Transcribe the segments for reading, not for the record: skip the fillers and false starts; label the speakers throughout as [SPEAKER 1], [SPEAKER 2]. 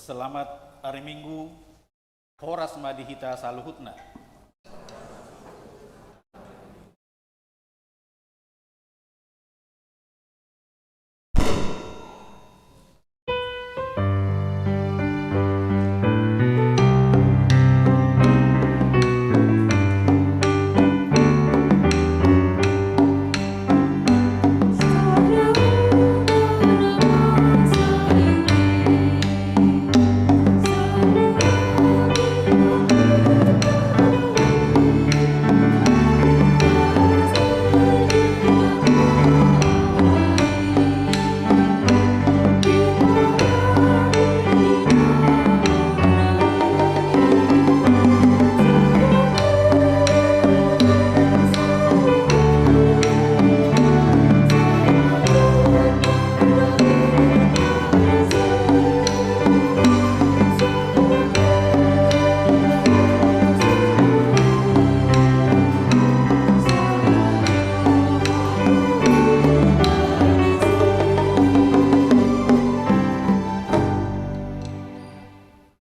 [SPEAKER 1] Selamat hari Minggu, horas madihita saluhutna.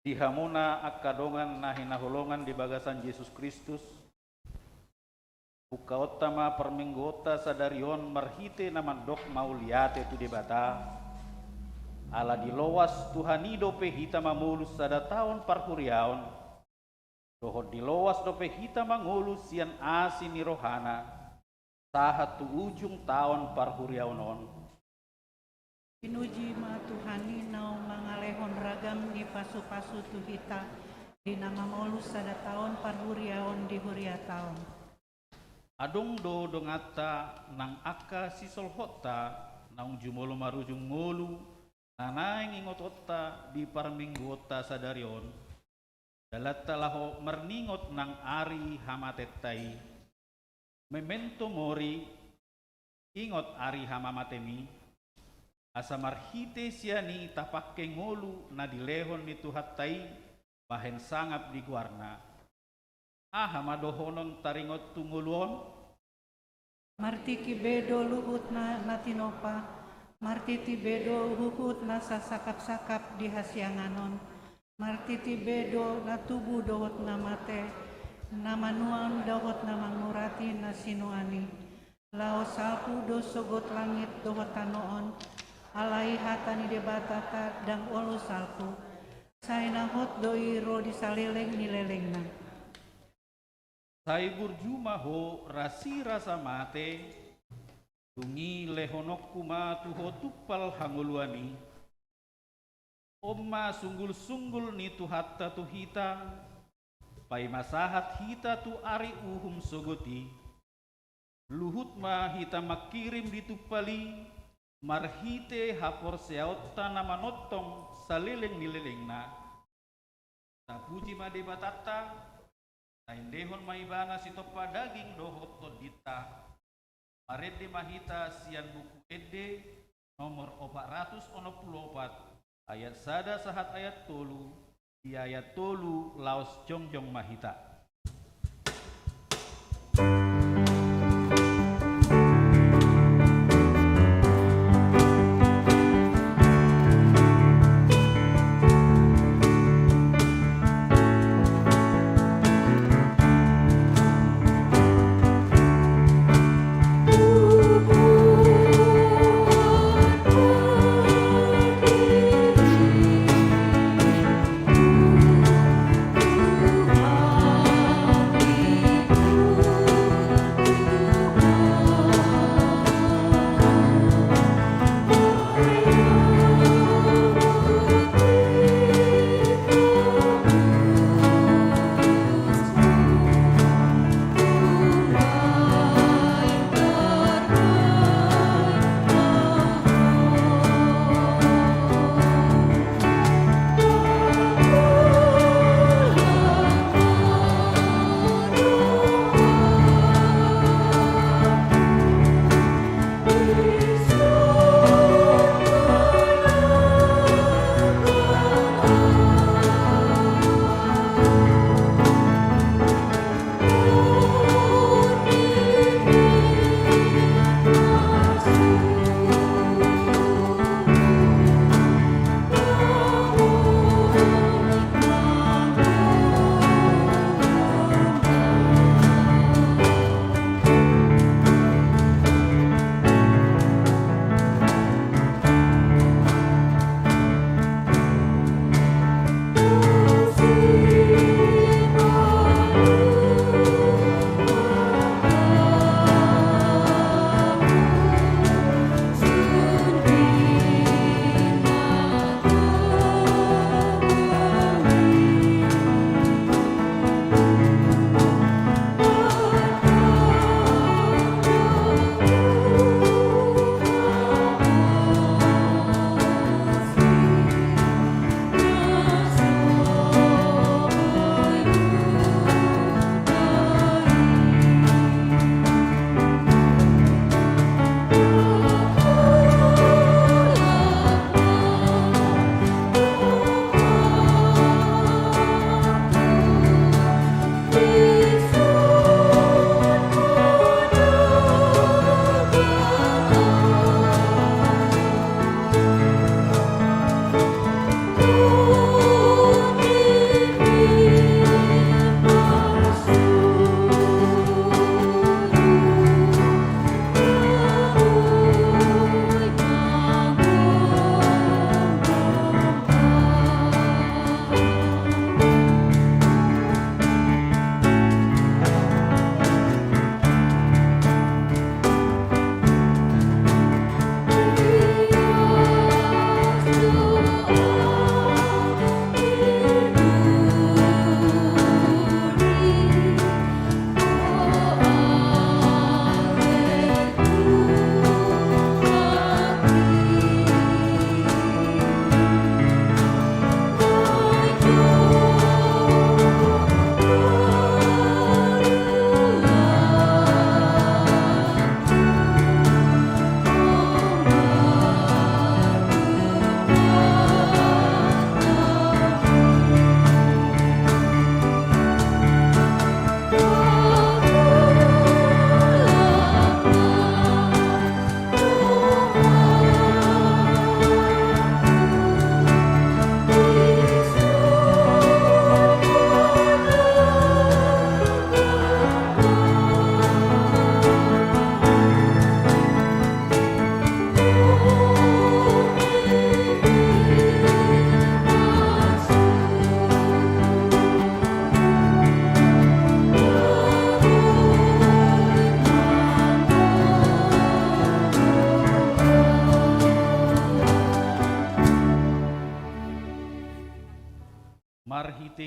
[SPEAKER 1] Dihamuna akadongan nahinahulongan di bagasan Yesus Kristus. Buka otama perminggota sadarion marhite naman dok mauliate tu debata. Ala dilowas Tuhani dope hita mamulus sada tahun parhuriaon. Dohod dilowas dope hita mangulus sian asin ni rohana. Sahat tu ujung tahun parhuriaonon.
[SPEAKER 2] Pinuji ma Tuhani nau mangalehon ragam di pasu-pasu tuhita di nama molus sada tahun parhuriaon di huria tahun.
[SPEAKER 1] Adong do dongata nang aka sisolhota naung jumolo marujung ngolu nanaing ingotota di parminggota sadarion dalat talaho merningot nang ari hamatetai memento mori ingot ari hamamatemi asa marhite siani tapakke ngolu na dilehon ni tuhattai bahen sangap di guarna. Madohonon taringot tunguluon.
[SPEAKER 2] Marti kibedo luhut na natinopa, marti tibedo luhut na sasakap-sakap di hasyanganon, marti tibedo na tubu dohot na mate, na manuan dohot na mangurati na sinuani, lao salpu do sogot langit dohot tanoon, alai hatani debatata dang olo salpu, sainahot doi ro disaleleng nilelengna.
[SPEAKER 1] Saibur juma ho rasi rasa mate tungi lehonok kuma tuho tupal hanguluani omma sunggul-sunggul ni tuhatta tuhita pai masahat hita tu ari uhum sogoti luhut ma hita makirim ditupali marhite hapor seaotta nama notong salileng nilelengna tapuji ma debatata taindehon maibana si topa daging dohot todita marede mahita sian buku ede nomor 464 ayat sada sahat ayat tolu di ayat tolu laos jongjong mahita.
[SPEAKER 3] Oh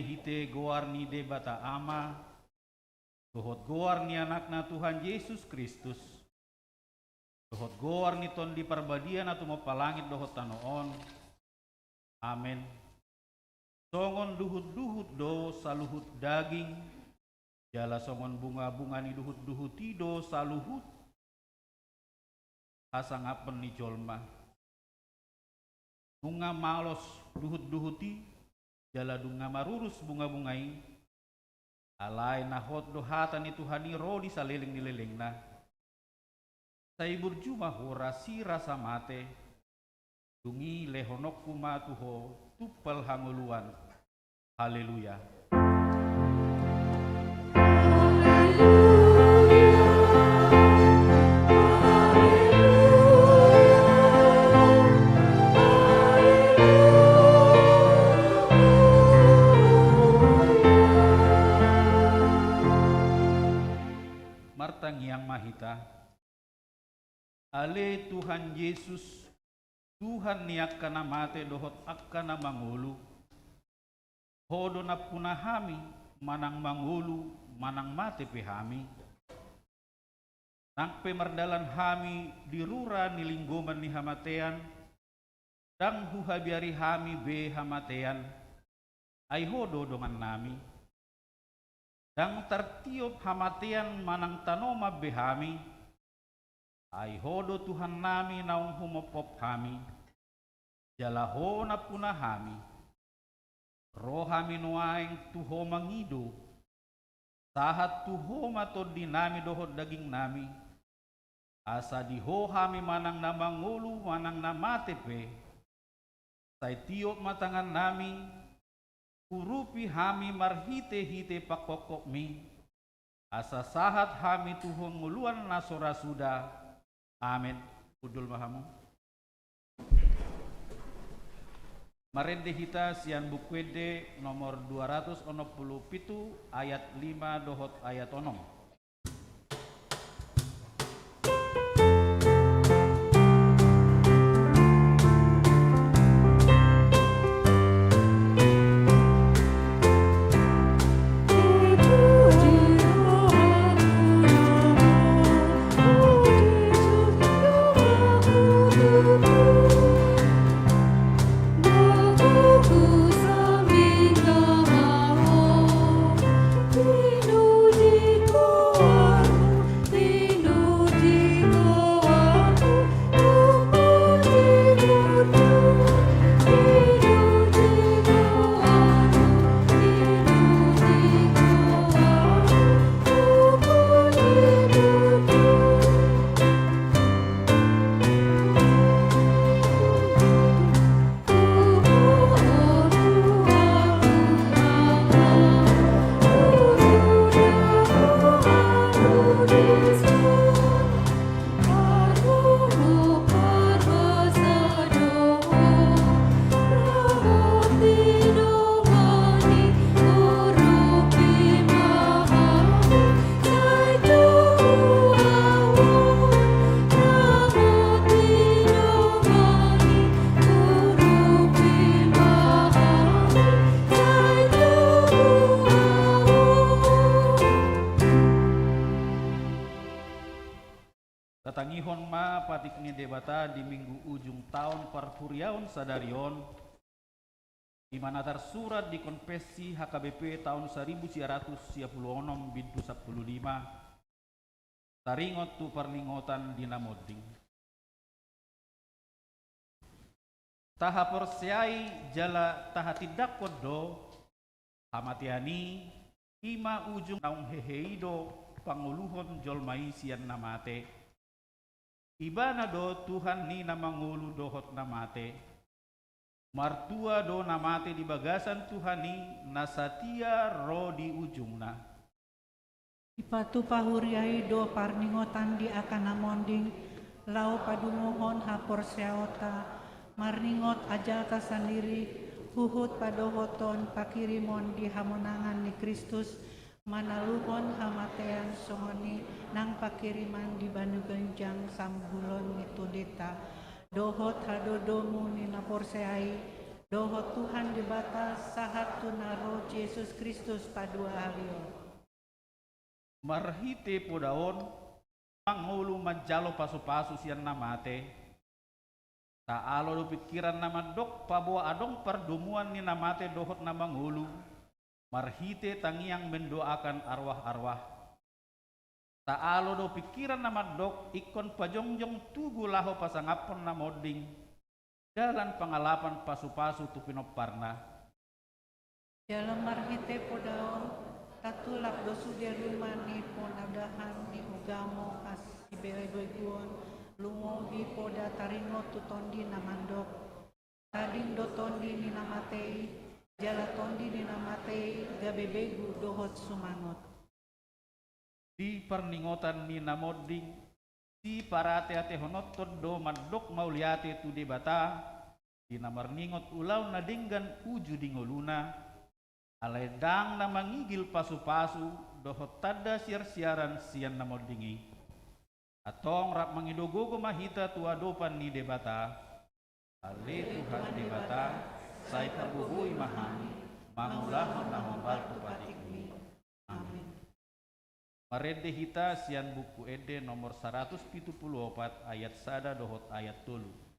[SPEAKER 1] hite goar ni de bata ama, dohot goar ni anakna Tuhan Yesus Kristus, dohot goar ni ton di perbadian atau mau palangit dohot tanoon. Amin. Songon duhut-duhut do saluhut daging, jala songon bunga-bunga ni duhut-duhuti do saluhut, asangapen ni jolma. Bunga malos duhut-duhuti, jala dunga marurus bunga-bungai, alai nahot do hata ni Tuhani rodi saliling na. Saibur juma hora si rasa mate, dungi lehonok kuma tuho tupal hanguluan. Haleluya. Martang yang mahita, ale Tuhan Yesus, Tuhan ni akkana mate dohot akkana mangulu, hodo na punahami manang mangulu manang mate pehami, nang pemerdalan hami dirura nilinggoman ni hamatean, dang huhabiari hami be hamatean, ay hodo dongan nami, dang tartiop hamatean manang tanoma behami, ay hodo Tuhan nami naung humopop hami, jalaho na punahami, rohami nuaing tuho mangido, sahat tuho matod dinami dohod daging nami, asa diho hami manang na mangulu manang na matepe, say tiop matangan nami, urupi hami marhite-hite pakokok mi, asa sahat hami tuho nguluan nasora suda. Amin. Udul mahamu. Marende hita sian bukwede nomor 267 ayat 5 dohot ayat 6. Tatangihon ma patik ni debata di minggu ujung tahun parhuriaun sadarion, di mana tersurat di konfesi HKBP tahun 1996 bintu 15 taringot tu perlingotan dinamoding. Taha persiai jala taha tidak kodo hamatiani ima ujung naung heheido panguluhon jolmai sian namate. Ibana do Tuhan ni namangulu dohot namate, martua do namate di bagasan Tuhan ni nasatia ro di ujungna.
[SPEAKER 2] Ipatu pahuriai do parningotan di akana monding, lau padungohon hapor seota, marningot ajalta sendiri, huhut padohoton pakirimon di hamonangan ni Kristus, manaluhon hamatean songoni nang pakiriman di banugenjang sambulon itu deta dohot hadodomu ni naporseai dohot Tuhan di batas sahat tunaro Yesus Kristus padua alio.
[SPEAKER 1] Marhite podaon mangulu manjalo pasu-pasu sian namate. Ta alo do pikiran nama dok pabawa adong perdumuan ni namate dohot na mangulu. Marhite tangiang mendoakan arwah-arwah. Ta alo do pikiran nama dok ikon pajongjong tugu laho pasangapon na moding. Dalam pengalapan pasu-pasu tupinoparna.
[SPEAKER 2] Dalam marhite podaon tatulak dosu dia rumah ni ponadahan ni ugamo as ibeleboiguon lungo di poda tarino tutondi namandok. Tading do tondi ni namatei, jala tondi ni namatei gabebegu dohot sumangot.
[SPEAKER 1] Di perningotan ni namoding si parate-ate honoton do mandok mauliate tu di bata di namarningot ulau na dinggan uju dingoluna alay dang na mangigil pasu-pasu dohot tada siar-siaran sian namodingi atong rap mangidogogo mahita tu adopan ni debata ale Tuhan debata say perbuhui mahami mangulahon na membantu patikmi. Amin. Marede hita sian buku ede nomor 174 ayat sada dohot ayat 3.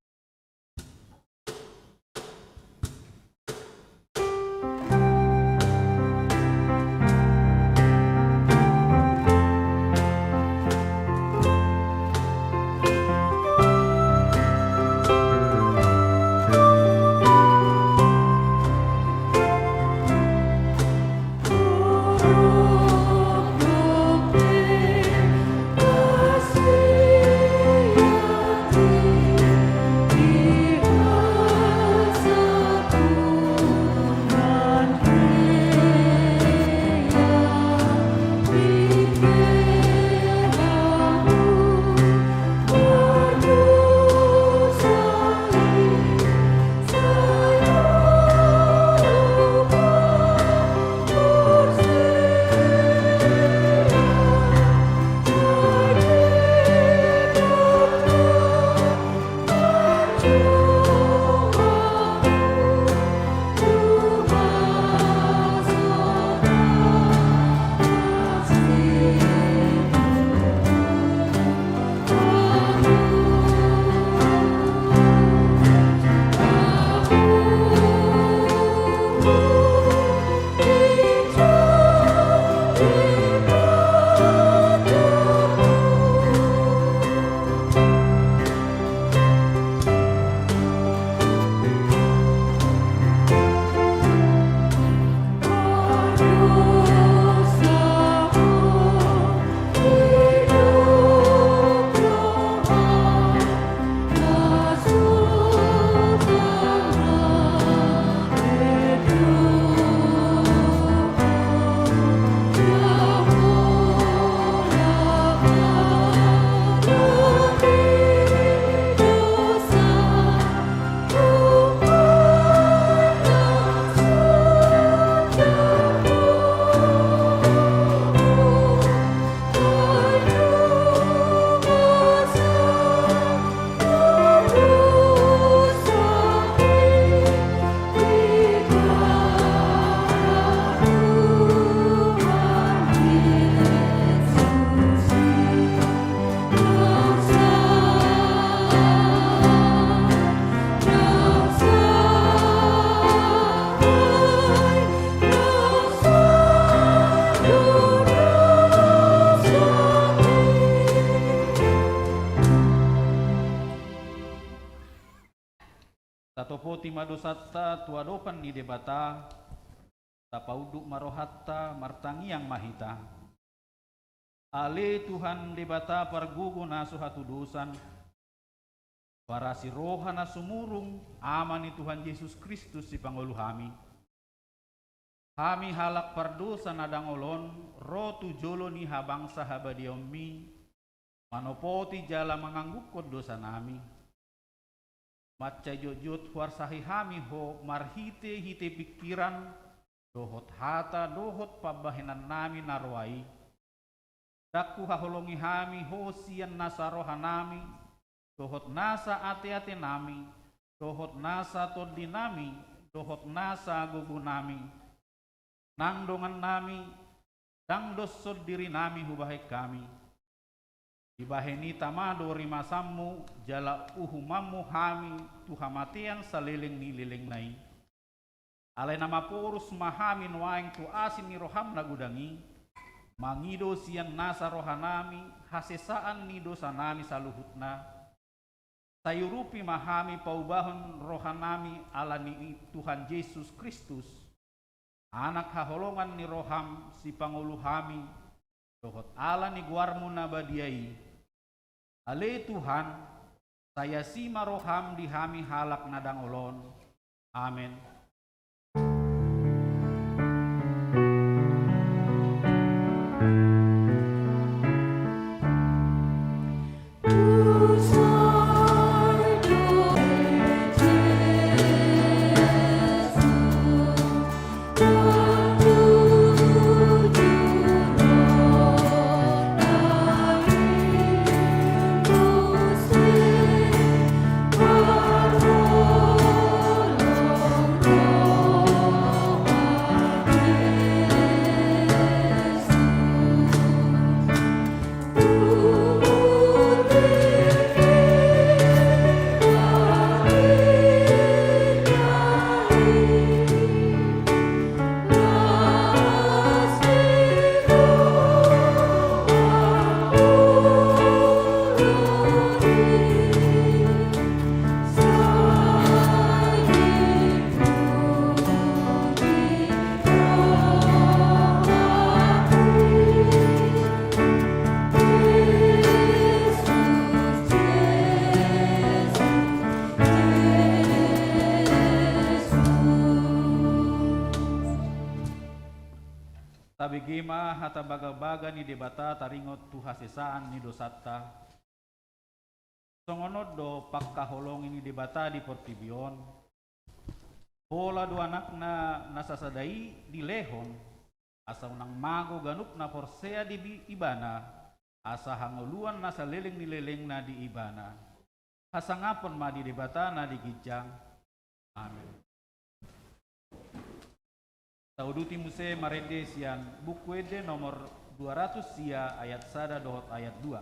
[SPEAKER 1] Tatopo timadosata tuadopan ni debata tapauduk marohatta martangiang mahita ale Tuhan debata pargugu nasu hatu dosan para si rohana sumurung amani Tuhan Yesus Kristus si pangulu Hami halak pardosa nadang olon rotu jolo ni habangsa habadiomi manopoti jala menganggukot dosa nami. Maca jojot warsahi hami ho marhite hite pikiran dohot hata dohot pabahenan nami narwai. Daku haholongi hami ho sian nasaroha nami dohot nasa ate-ate nami dohot nasa todi nami dohot nasa gugu nami, nang dongan nami, dang dosod diri nami hubahai kami. Ibaheni tamado rimasammu jala uhumamu hami tuhamatian saliling nililing nai. Alai nama porus mahamin waing tu asin ni roham na gudangi. Mangido sian nasa rohanami hasesaan ni dosa nami saluhutna. Sayurupi mahami paubahon rohanami ala ni Tuhan Yesus Kristus. Anak haholongan ni roham si panguluhami. Dohot ala ni guarmu nabadiai. Ale Tuhan, saya sima roham dihami halak nadang olon. Amin. Tabigima hata baga-baga ni debata taringot tu hasesaan ni dosata. Songonod do pagkaholong ini debata di Portibion. Bola dua anak na nasasadai di lehon. Asa unang mago ganup na porsea di ibana. Asa hanguluan nasa leleng ni leleng na di ibana. Hasangapon ma di debata na di gijang. Amin. Sauduti muse marede sian buku ede nomor 200 sia ayat sada dohot ayat 2.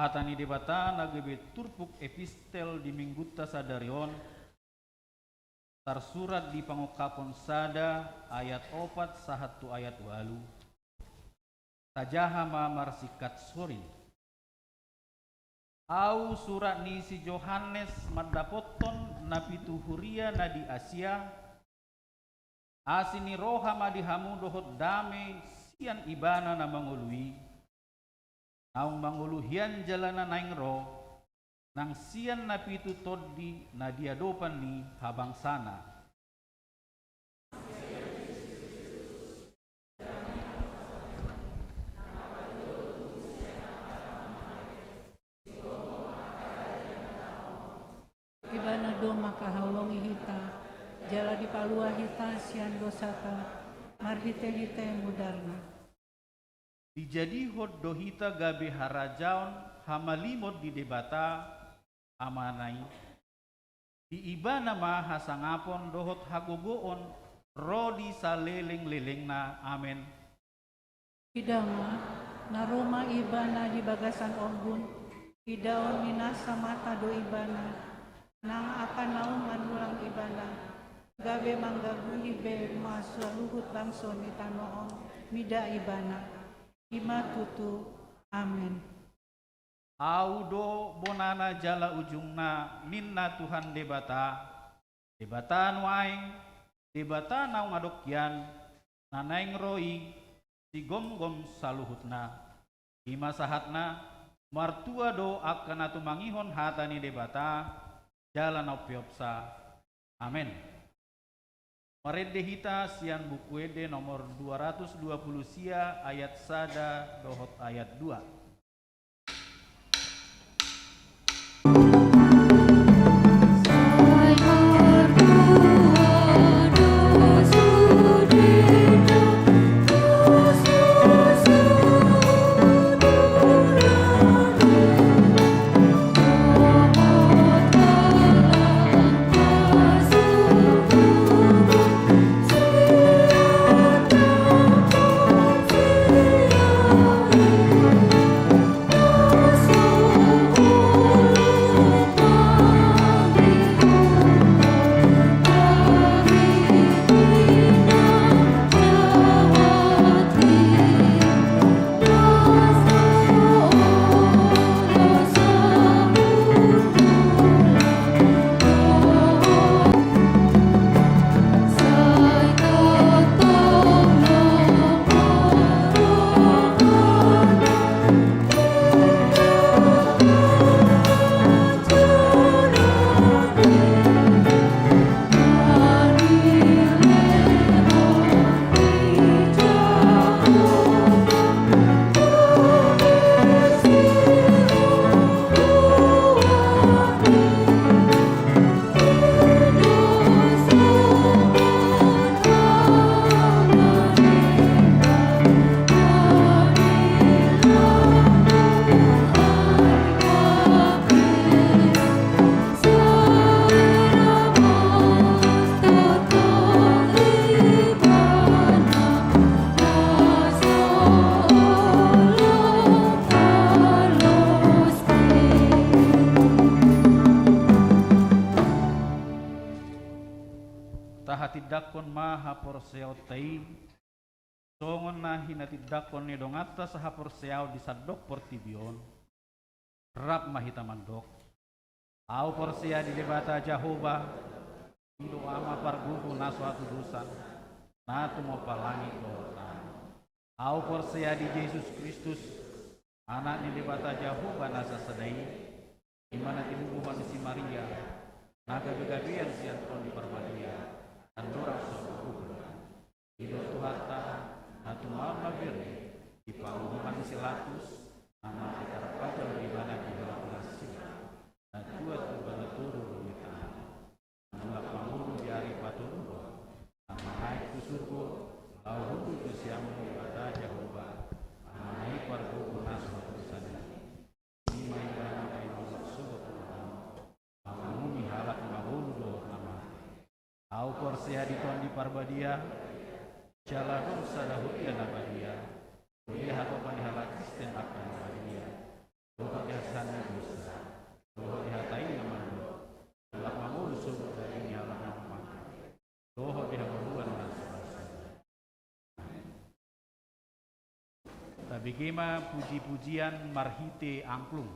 [SPEAKER 1] Hatani debata nagebe turpuk epistel di mingguta sadarion tersurat di pangokapon sada ayat 4 sahatu ayat 8 sajaha mamar sikat sori au surat ni si Johannes madapoton na pituhuria na di Asia asini roha madihamu dohot dame sian ibana na mangului naung manguluhian jalana naing ro nang sian na pitu toddi na diadopan ni habang sana.
[SPEAKER 2] Ibana do makahawlongi hita, jala di palua hita sian dosata, marhite-hite mudarna.
[SPEAKER 1] Dijadi hod dohita gabe harajaon hamalimot di debata amanai. Di ibana ma hasangapon dohot hagogoon rodi saleleng-lelengna amen.
[SPEAKER 2] Idama, naroma ibana di bagasan ombun, idaon minasa mata do ibana, nang akan naung manulang ibana, gabe manggaguhi be masaluhut bangso ni tanoon, mida ibana. Ima tutu, amin.
[SPEAKER 1] Audo bonana jala ujungna minna Tuhan debata nuaing debata naung adokyan nanaing roi si gom-gom saluhutna ima sahatna martua do akan atu mangihon hatani debata jala naupiopsa amin. Marede hita sian buku ede nomor 220 sia ayat sada dohot ayat 2. Tahatiddakon maha porseao tai songon na hinatiddakon ni dongata saha porseao di sadok portibion rap mahita mandok au porsea di debata Jahoba ido ama parguhu na suatu dusan natu mau palangi dosa au porsea di Yesus Kristus anak di debata Jahoba nasa sedai imana tinubuhan si Maria naga begabian sian kon di parmadia andorang sobuh ido tuhata natu mau nabiri di pauhuman silatus nama dikarapkan di mana di dalam nasi dan dua turu kita dua pangulu di hari paturu nama naik ke surga lau hudu ke siamu ibadah Jehovah naik pargu nasu tulisan lima ibadah kain maksud Tuhan mengumi halak mahulu nama au korsia di tuan di parbadia jalanum sadahut ya nabadia boleh apa pada halak Kristen akan nabadia bukan kesan Tabigema puji-pujian marhite angklung.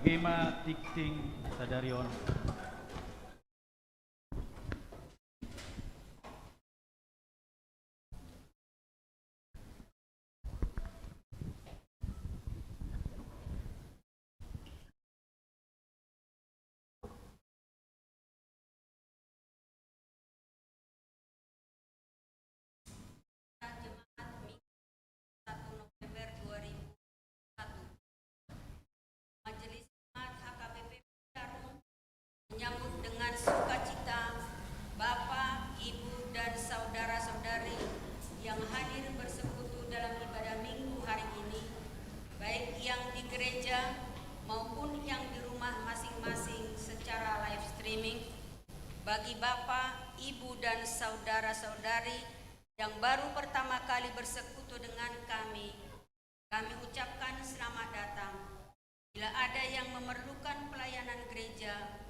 [SPEAKER 1] Gema Tikting Sadarion.
[SPEAKER 3] Menyambut dengan sukacita Bapak, Ibu, dan saudara-saudari yang hadir bersekutu dalam ibadah minggu hari ini, baik yang di gereja maupun yang di rumah masing-masing secara live streaming. Bagi Bapak, Ibu, dan saudara-saudari yang baru pertama kali bersekutu dengan kami ucapkan selamat datang. Bila ada yang memerlukan pelayanan gereja,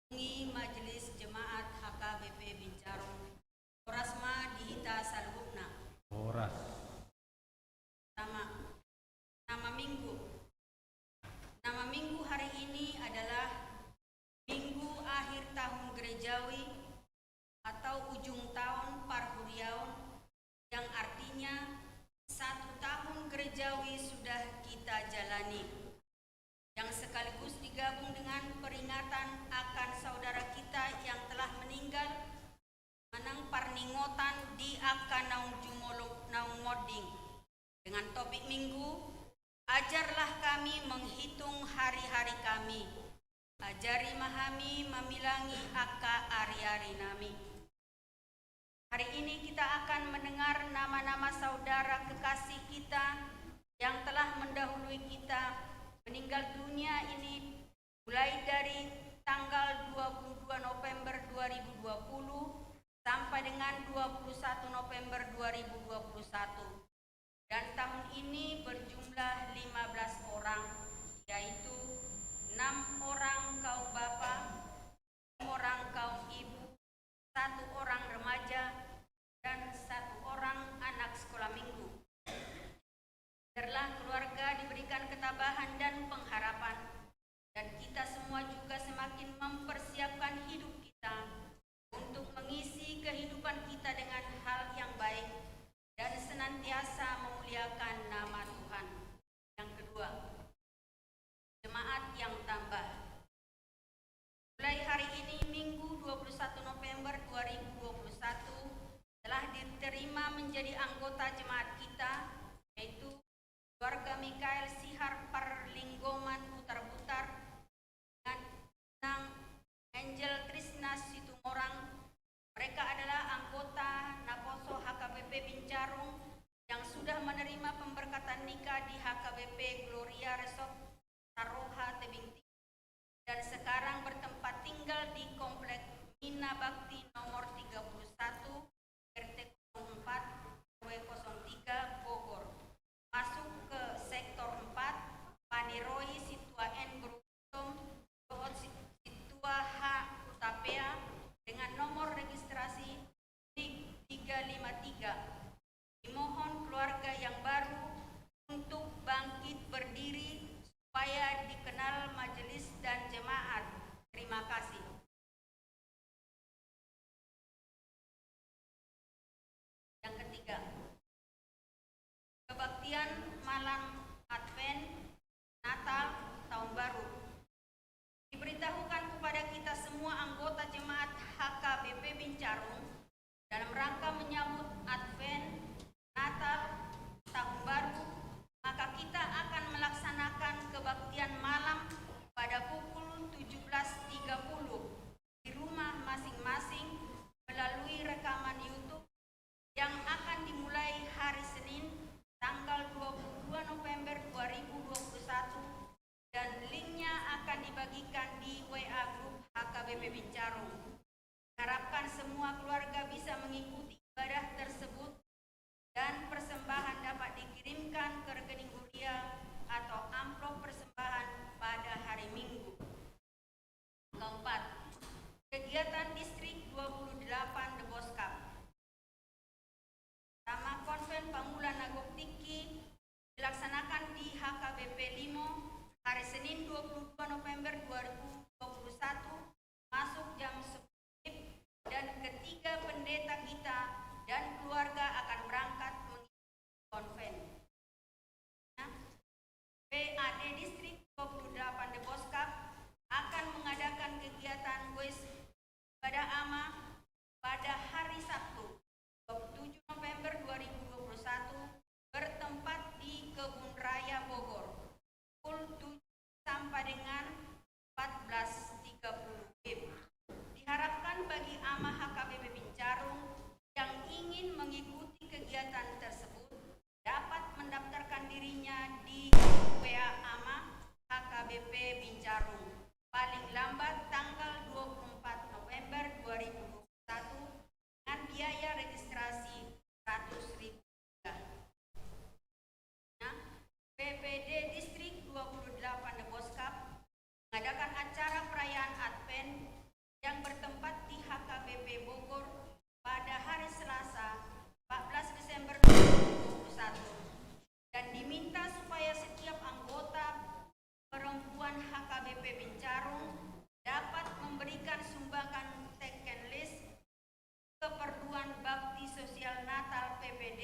[SPEAKER 3] hubungi Majelis Jemaat HKBP Bincarong, Orasma Dihita Salhubna.
[SPEAKER 1] Oras.
[SPEAKER 3] Nama minggu hari ini adalah Minggu Akhir Tahun Gerejawi atau Ujung Tahun Parhuriaun, yang artinya 1 tahun gerejawi sudah kita jalani, yang sekaligus digabung dengan peringatan akan saudara kita yang telah meninggal menang parningotan di akan naung jumolog naung moding, dengan topik minggu ajarlah kami menghitung hari-hari kami, ajari memahami memilangi aka ari-ari nami. Hari ini kita akan mendengar nama-nama saudara kekasih kita yang telah mendahului kita meninggal dunia ini, mulai dari tanggal 22 November 2020 sampai dengan 21 November 2021. Dan tahun ini berjumlah 15 orang, yaitu 6 orang kaum bapa, 6 orang kaum ibu, 1 orang remaja, dan 1 orang anak sekolah minggu. Biarlah keluarga diberikan ketabahan dan pengharapan, dan kita semua juga semakin mempersiapkan hidup kita untuk mengisi kehidupan kita dengan hal yang baik dan senantiasa memuliakan nama Tuhan. Yang kedua, jemaat yang tambah. Mulai hari ini Minggu 21 November 2021 telah diterima menjadi anggota jemaat kita, yaitu keluarga Mikael Sihar Parlinggoman Butar-Butar dan Nang Angel Trisna Situmorang. Mereka adalah anggota Naposo HKBP Bincarong yang sudah menerima pemberkatan nikah di HKBP Gloria Resort Saroha Tebing Tinggi dan sekarang bertempat tinggal di Komplek Mina Bakti nomor 31 RT 04 RW 03 Bogor, masuk ke sektor 4 Paniroi Situa N Berutom Rohot Situa H Utapea dengan nomor registrasi NIK 353. Dimohon keluarga yang baru untuk bangkit berdiri supaya dikenal majelis dan jemaat. Terima kasih. Yang ketiga, kebaktian malam Advent, Natal, Tahun Baru. Diberitahukan kepada kita semua anggota jemaat HKBP Bincarong dalam rangka menyambut Advent, Natal, Tahun Baru, maka kita akan melaksanakan kebaktian malam pada pukul 17.30 di rumah masing-masing melalui rekaman YouTube yang akan dimulai hari Senin tanggal 22 November 2021 dan linknya akan dibagikan di WA Group HKBP Bincarong. Harapkan semua keluarga bisa mengikuti ibadah tersebut dan persembahan ibadah AMA pada hari Sabtu 27 November 2021 bertempat di Kebun Raya Bogor pukul 7 sampai dengan 14.30 WIB. Diharapkan bagi AMA HKBP Bincarung yang ingin mengikuti kegiatan tersebut dapat mendaftarkan dirinya di WA AMA HKBP Bincarung paling lambat tanggal 24 November 2021 dengan biaya registrasi Rp100.000. Nah, PPD Distrik 28 Deboskap mengadakan acara perayaan Advent yang bertempat di HKBP Bogor pada hari Selasa 14 Desember 2021 dan diminta supaya setiap anggota perempuan HKBP Bincarung dapat memberikan sumbangan token list keperluan bakti sosial Natal PPD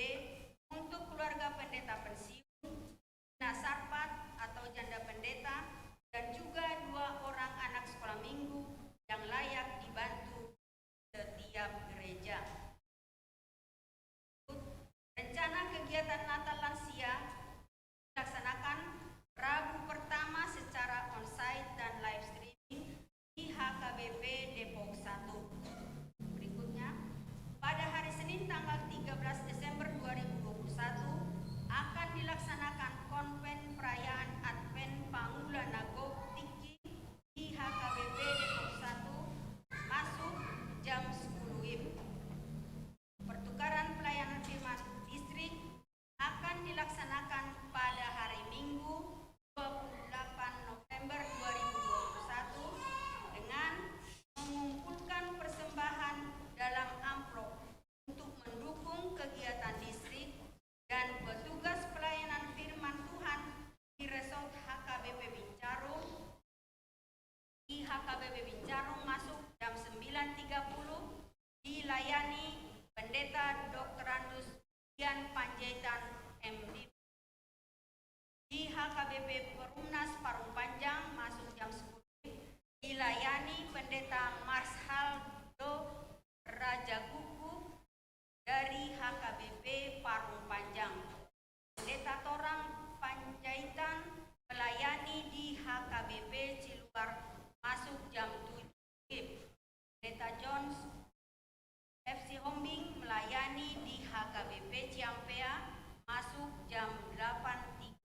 [SPEAKER 3] untuk keluarga pendeta pensiun, nasarpat atau janda pendeta, dan juga 2 orang anak sekolah minggu yang layak dibantu setiap gereja. Rencana kegiatan Natal lansia dilaksanakan Rabu pertama secara onsite dan live streaming di HKBP Depok 1. Berikutnya, pada hari Senin tanggal 13 Desember 2021 akan dilaksanakan konven perayaan Advent Pangula Nagok Tiki di HKBP Depok 1 masuk jam 10 WIB. Pertukaran pelayanan firman distrik akan dilaksanakan pada hari Minggu 28 November 2021 dengan mengumpulkan persembahan dalam amplop untuk mendukung kegiatan distrik dan petugas pelayanan firman Tuhan di resort HKBP Bincarung. Di HKBP Bincarung masuk jam 9.30 dilayani Pendeta Dr. Andus Dian Panjaitan MD. Di HKBP Perumnas Parung Panjang masuk jam 10 dilayani Pendeta Marshaldo Rajakuku dari HKBP Parung Panjang. Pendeta Torang Panjaitan melayani di HKBP Ciluar masuk jam 7 WIB. Pendeta Jones FC Hombing melayani di HKBP Ciampea masuk jam 8.30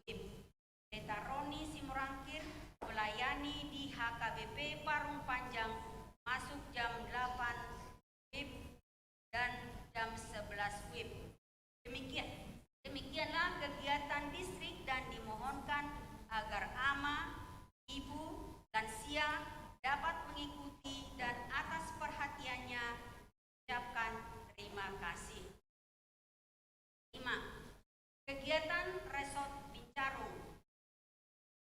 [SPEAKER 3] WIB. Pendeta Roni Simorangkir melayani di HKBP Parung Panjang masuk jam 8 WIB dan jam 11 WIB. Demikianlah kegiatan distrik dan dimohonkan agar AMA, ibu, lansia dapat mengikuti dan atas perhatiannya ucapkan terima kasih. 5. Kegiatan Resort Bincarung.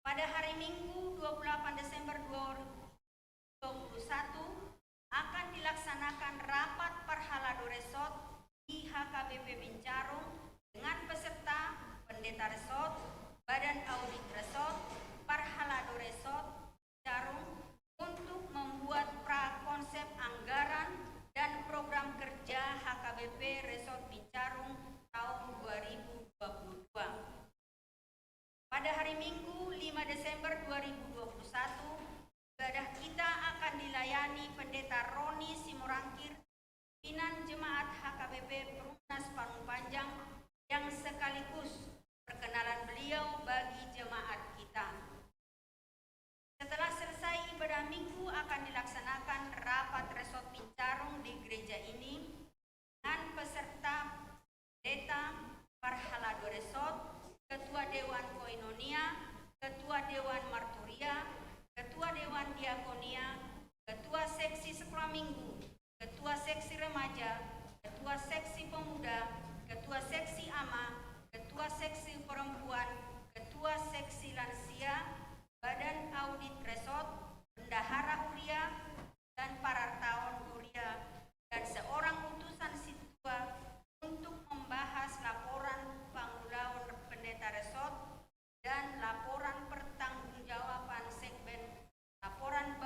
[SPEAKER 3] Pada hari Minggu 28 Desember 2021 akan dilaksanakan rapat Parhalado Resort di HKBP Bincarung dengan peserta Pendeta Resort, Badan Audit Resort, Parhalado Resort Bincarung untuk membuat prakonsep anggaran dan program kerja HKBP Resort Bincarung tahun 2022. Pada hari Minggu 5 Desember 2021, ibadah kita akan dilayani Pendeta Roni Simorangkir, pimpinan Jemaat HKBP Perumnas Parung Panjang, yang sekaligus perkenalan beliau bagi jemaat kita. Setelah selesai ibadah minggu akan dilaksanakan rapat Resort Bincarung di gereja ini dengan peserta Pendeta Parhalado Resort, Ketua Dewan Koinonia, Ketua Dewan Marturia, Ketua Dewan Diakonia, Ketua Seksi Sekolah Minggu, Ketua Seksi Remaja, Ketua Seksi Pemuda, Ketua Seksi AMA, Ketua Seksi Perempuan, Ketua Seksi Lansia, Badan Audit Resort, Bendahara Huria, dan para tahun Huria, dan seorang utusan situa untuk membahas laporan Pangulaun Pendeta Resort dan laporan pertanggungjawaban segmen laporan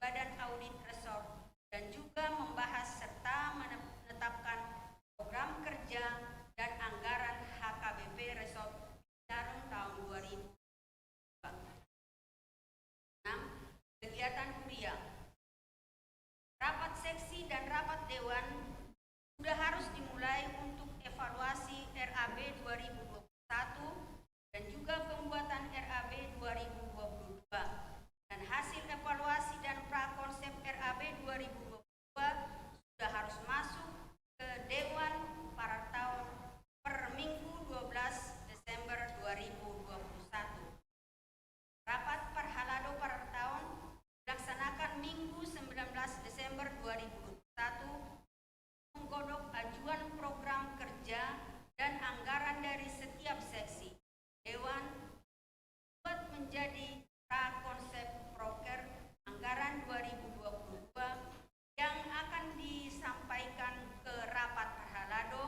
[SPEAKER 3] Badan Audit Resort dari setiap seksi Dewan buat menjadi prakonsep proker anggaran 2022 yang akan disampaikan ke rapat Parhalado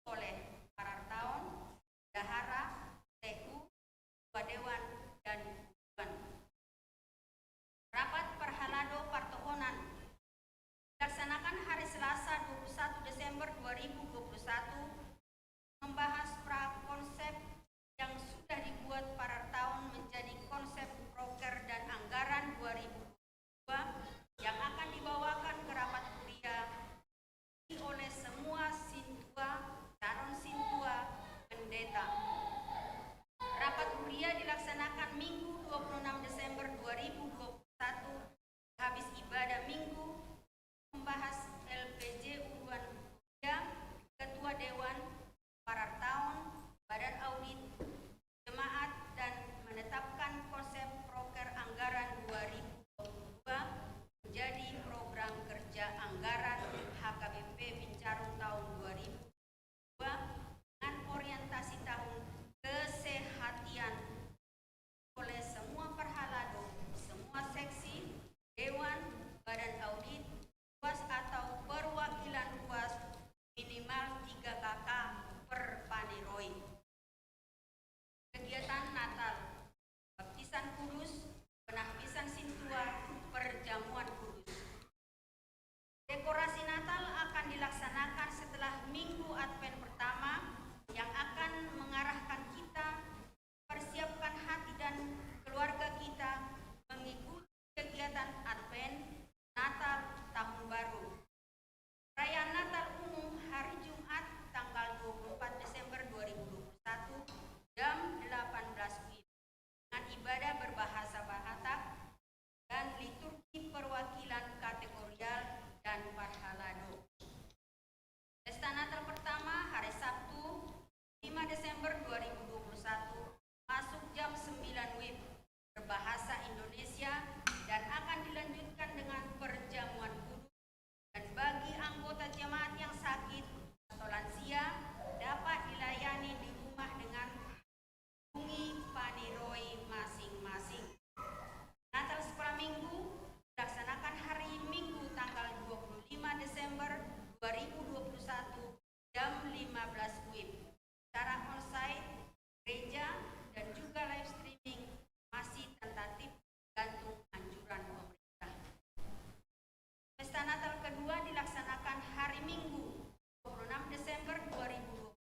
[SPEAKER 3] oleh Parartaon, Dahara, TU, Ketua Dewan, dan Dewan. Rapat Parhalado Partohonan dilaksanakan hari Selasa 21 Desember 2021 membahas prakonsep yang sudah dibuat Parartaon menjadi konsep proker dan anggaran 2022 yang akan dibawakan ke rapat kuliah oleh semua sintua, calon sintua, pendeta. Rapat kuliah dilaksanakan Minggu 26 Desember 2021 habis ibadah Minggu membahas LPJ Uruan Kuliah, Ketua Dewan, Parartaon, Badan Audit, Jemaat, dan menetapkan konsep proker anggaran 2022 menjadi program kerja anggaran HKBP Bincarung tahun 2022 dengan orientasi tahun kesehatian oleh semua Parhalado, semua seksi, Dewan, Badan Audit, UAS atau perwakilan UAS minimal 3 KK per Paniroi. Kegiatan Natal, baptisan kudus, penahbisan sintua, perjamuan kudus. Dekorasi Natal akan dilaksanakan setelah Minggu Advent pertama yang akan mengarahkan kita persiapkan hati dan keluarga kita mengikuti kegiatan Advent, Natal, Tahun Baru. Perayaan Natal umum hari Jumat tanggal 24 Desember 2021 jam 18 WIB dengan ibadah berbahasa Batak dan liturgi perwakilan kategorial dan Parhalado. Pesta Natal pertama hari Sabtu 5 Desember 2021 masuk jam 9 WIB berbahasa Indonesia dan akan dilanjutkan dengan perjamuan kudus, dan bagi anggota jemaat yang sakit atau lansia dapat dilayani di rumah dengan hubungi Paniroi masing-masing. Natal sekolah Minggu dilaksanakan hari Minggu tanggal 25 Desember 2021 jam 15 WIB secara onsite, gereja, dan juga live streaming masih tentatif gantung anjuran pemerintah. Pesta Natal kedua dilaksanakan hari Minggu 26 Desember 2021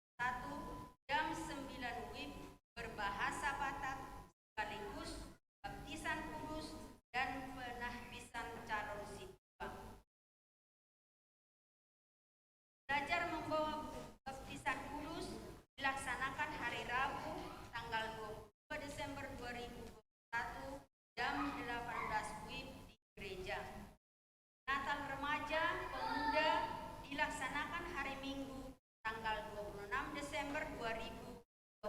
[SPEAKER 3] jam 9 WIB berbahasa Batak sekaligus baptisan kudus dan penahbisan calon siswa. Belajar membawa baptisan kudus dilaksanakan hari Rabu tanggal 22 Desember 2021 jam 18 WIB di gereja. Natal remaja pemuda dilaksanakan hari Minggu tanggal 26 Desember 2021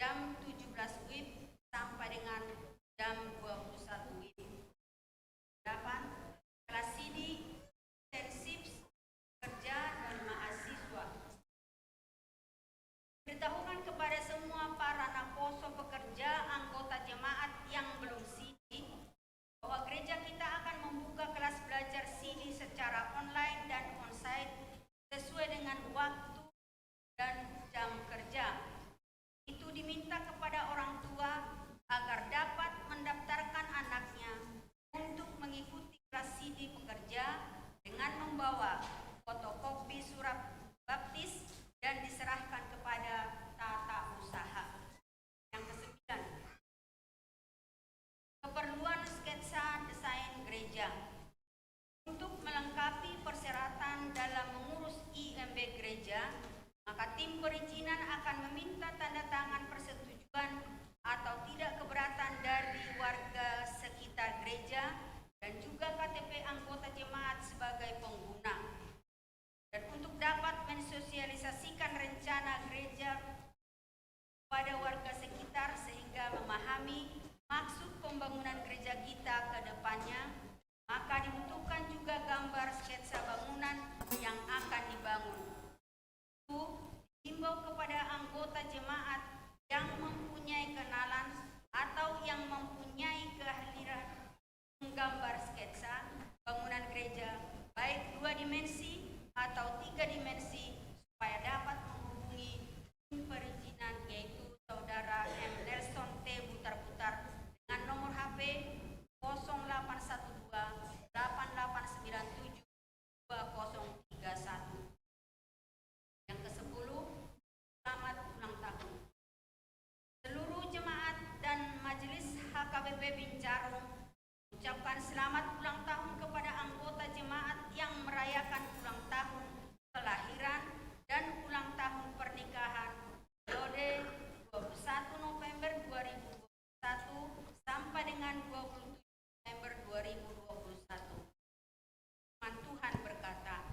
[SPEAKER 3] jam 17 WIB sampai dengan jam 21 WIB. 8. Kelas CD intensif kerja dan mahasiswa. Beritahukan kepada semua para nakoso pekerja anggota jemaat yang belum CD bahwa gereja kita akan membuka kelas belajar CD secara online dan onsite sesuai dengan waktu dan jam kerja. Itu diminta kepada orang tua agar dapat mendaftarkan anaknya untuk mengikuti kelas CD pekerja dengan membawa fotokopi surat baptis dan diserahkan kepada tata usaha. Yang ke-9, keperluan sketsa desain gereja. Untuk melengkapi persyaratan dalam mengurus IMB gereja, maka tim perizinan akan meminta tanda tangan persetujuan atau tidak keberatan dari warga sekitar gereja dan juga KTP anggota jemaat sebagai pengguna. Dan untuk dapat mensosialisasikan rencana gereja pada warga sekitar sehingga memahami maksud pembangunan gereja kita ke depannya, maka dibutuhkan juga gambar sketsa bangunan yang akan dibangun. Itu dihimbau LP Bincarung ucapkan selamat ulang tahun kepada anggota jemaat yang merayakan ulang tahun kelahiran dan ulang tahun pernikahan periode 21 November 2021 sampai dengan 27 November 2021. Firman Tuhan berkata,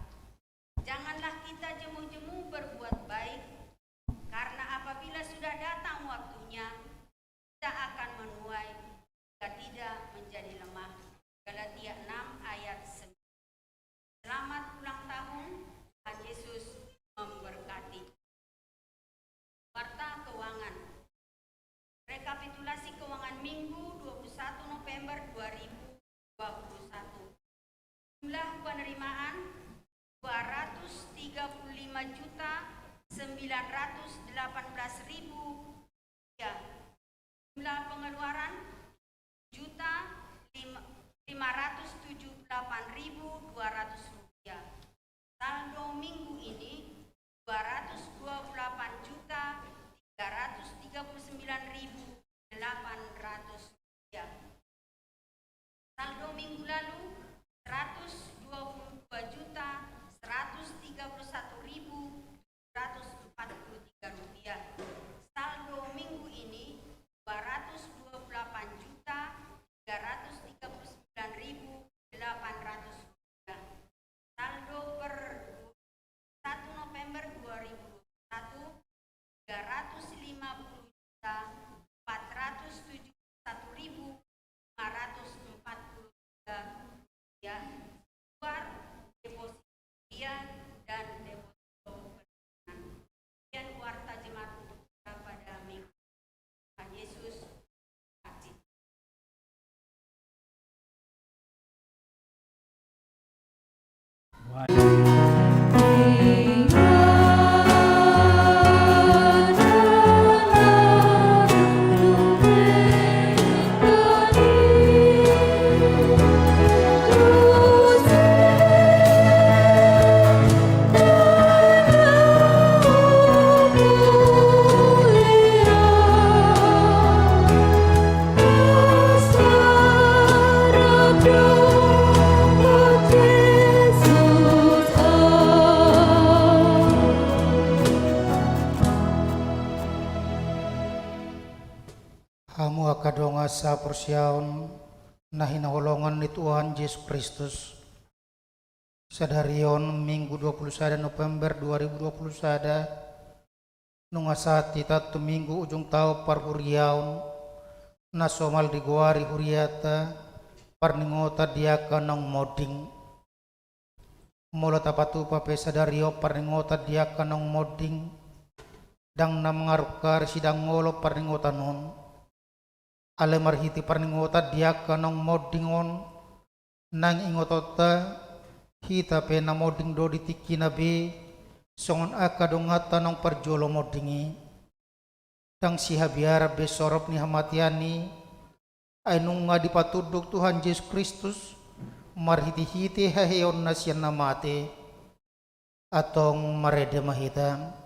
[SPEAKER 3] "Janganlah kita jemu-jemu berbuat baik, karena apabila sudah datang waktunya, kita akan menuai jika tidak menjadi lemah." Galatia 6 ayat 9. Selamat ulang tahun, Tuhan Yesus memberkati. Warta keuangan. Rekapitulasi keuangan Minggu 21 November 2021. Jumlah penerimaan 235.918.000 rupiah. Jumlah pengeluaran 1.578.200 rupiah. Saldo minggu ini 228.339.800 rupiah. Saldo minggu lalu 122.131.243 rupiah. Saldo minggu ini 228.339.800 rupiah. Saldo per 1 November 2021 350.471.543 rupiah. Luar deposito harian dan deposito bulanan. Sekian warta jemaat pada minggu. Tuhan Yesus kasih.
[SPEAKER 4] Hamu akadonga sa persyaun na hinahulongan ni Tuhan Yesus Kristus. Sadarion Minggu 21 November 2021 nung asati tatu minggu ujung tau parhuriaun na somal diguari huriata parningota diaka nang moding. Mula tapatupa pe sadario parningota diaka nang moding dang na mangarukar sidang ngolo parningota non. Ale marhiti parningota diaka nang modingon nang ingotota hita pe na moding do ditiki nabe songon akadongata nang parjolo modingi tang si habiara besorop ni hamatiani ay nung nga dipatudok Tuhan Yesus Kristus marhiti-hiti haheon na siya namate atong marede mahitang.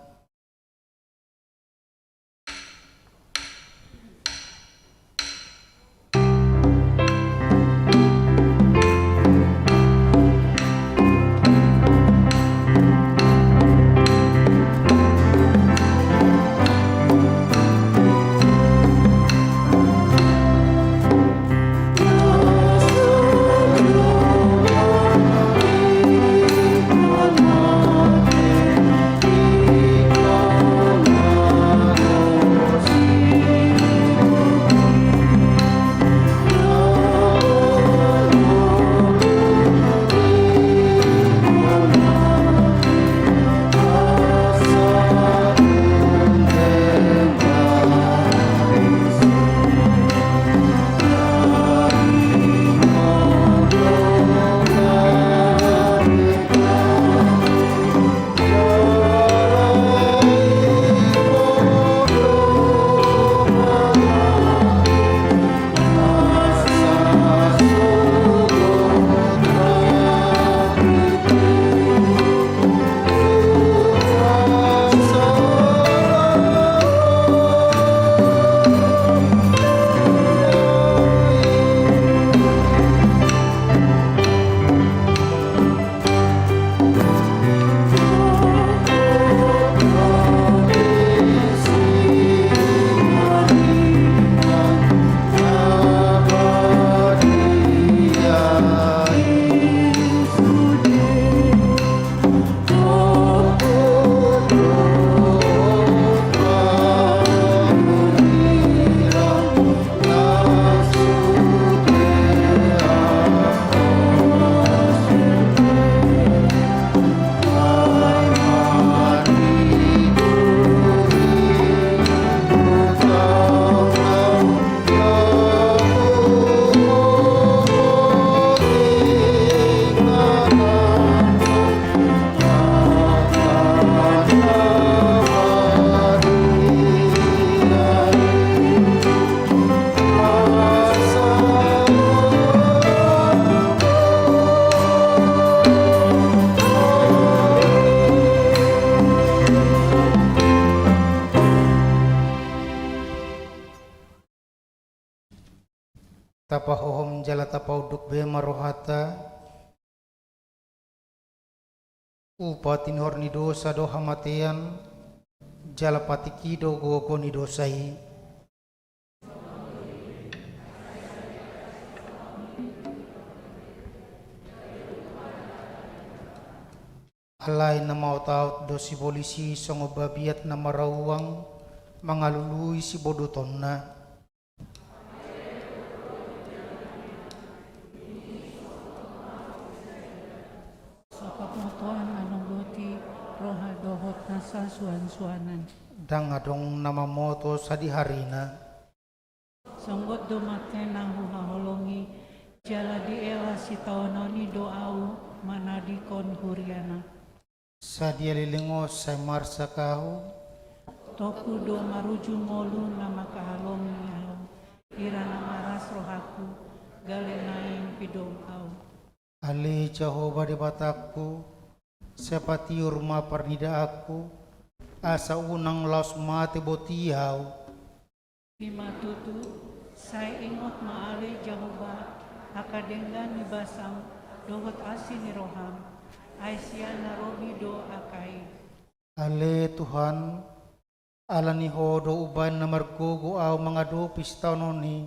[SPEAKER 4] tapahohom jala tapauduk be marohata upatin horni dosa do hamatean jala patikido gogo ni dosai alay na mautaut do si polisi songo babiat na marawang mangalului si bodoton na
[SPEAKER 2] Sa kaputuan anong buti, roha dohot na sa suan-suanan.
[SPEAKER 4] dang adong namamoto sa diharina
[SPEAKER 2] Sanggot dumate ng huhaholongi, jala di ewa si taono ni doau, manadikon huriana.
[SPEAKER 4] sa dialilingo sa marsa kaho
[SPEAKER 2] Toku do maruju molu na makahalongi yaw, ira na maras rohaku, galenaing pidong au.
[SPEAKER 4] ali Jehovah di bataku sepati urma pernida aku asa unang laos mati botiaw
[SPEAKER 2] Himatutu, say ingot maali Jehovah, akadenggan ni basam, dohot asin ni roham, ay siya narobi do akay.
[SPEAKER 4] ale Tuhan ala ni hodo uban na margugo aw mga dopis taononi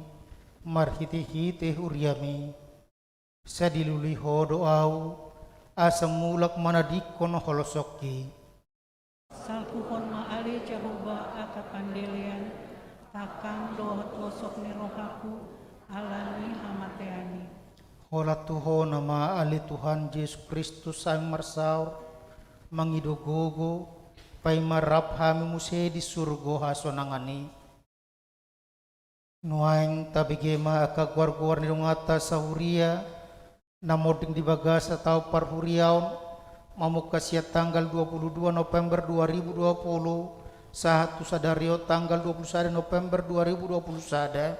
[SPEAKER 4] marhiti-hiti huriami sa diluli hodo aw asa mulak manadikon holosoki
[SPEAKER 2] Salkuhon maali Jehovah akapandelian, takang dohot losok ni rohaku, alani hamateani.
[SPEAKER 4] hola tuho na maali Tuhan Yesus Kristus ang marsaur mangidogogo pay marap hami muse di surgo hasonangani nuaing tabigema akagwar-gwar ni ngata sa huria na moding di bagas sa tao parhuriaon mamukasya tanggal 22 November 2020 sa hatu sadario tanggal 21 November 2020 sada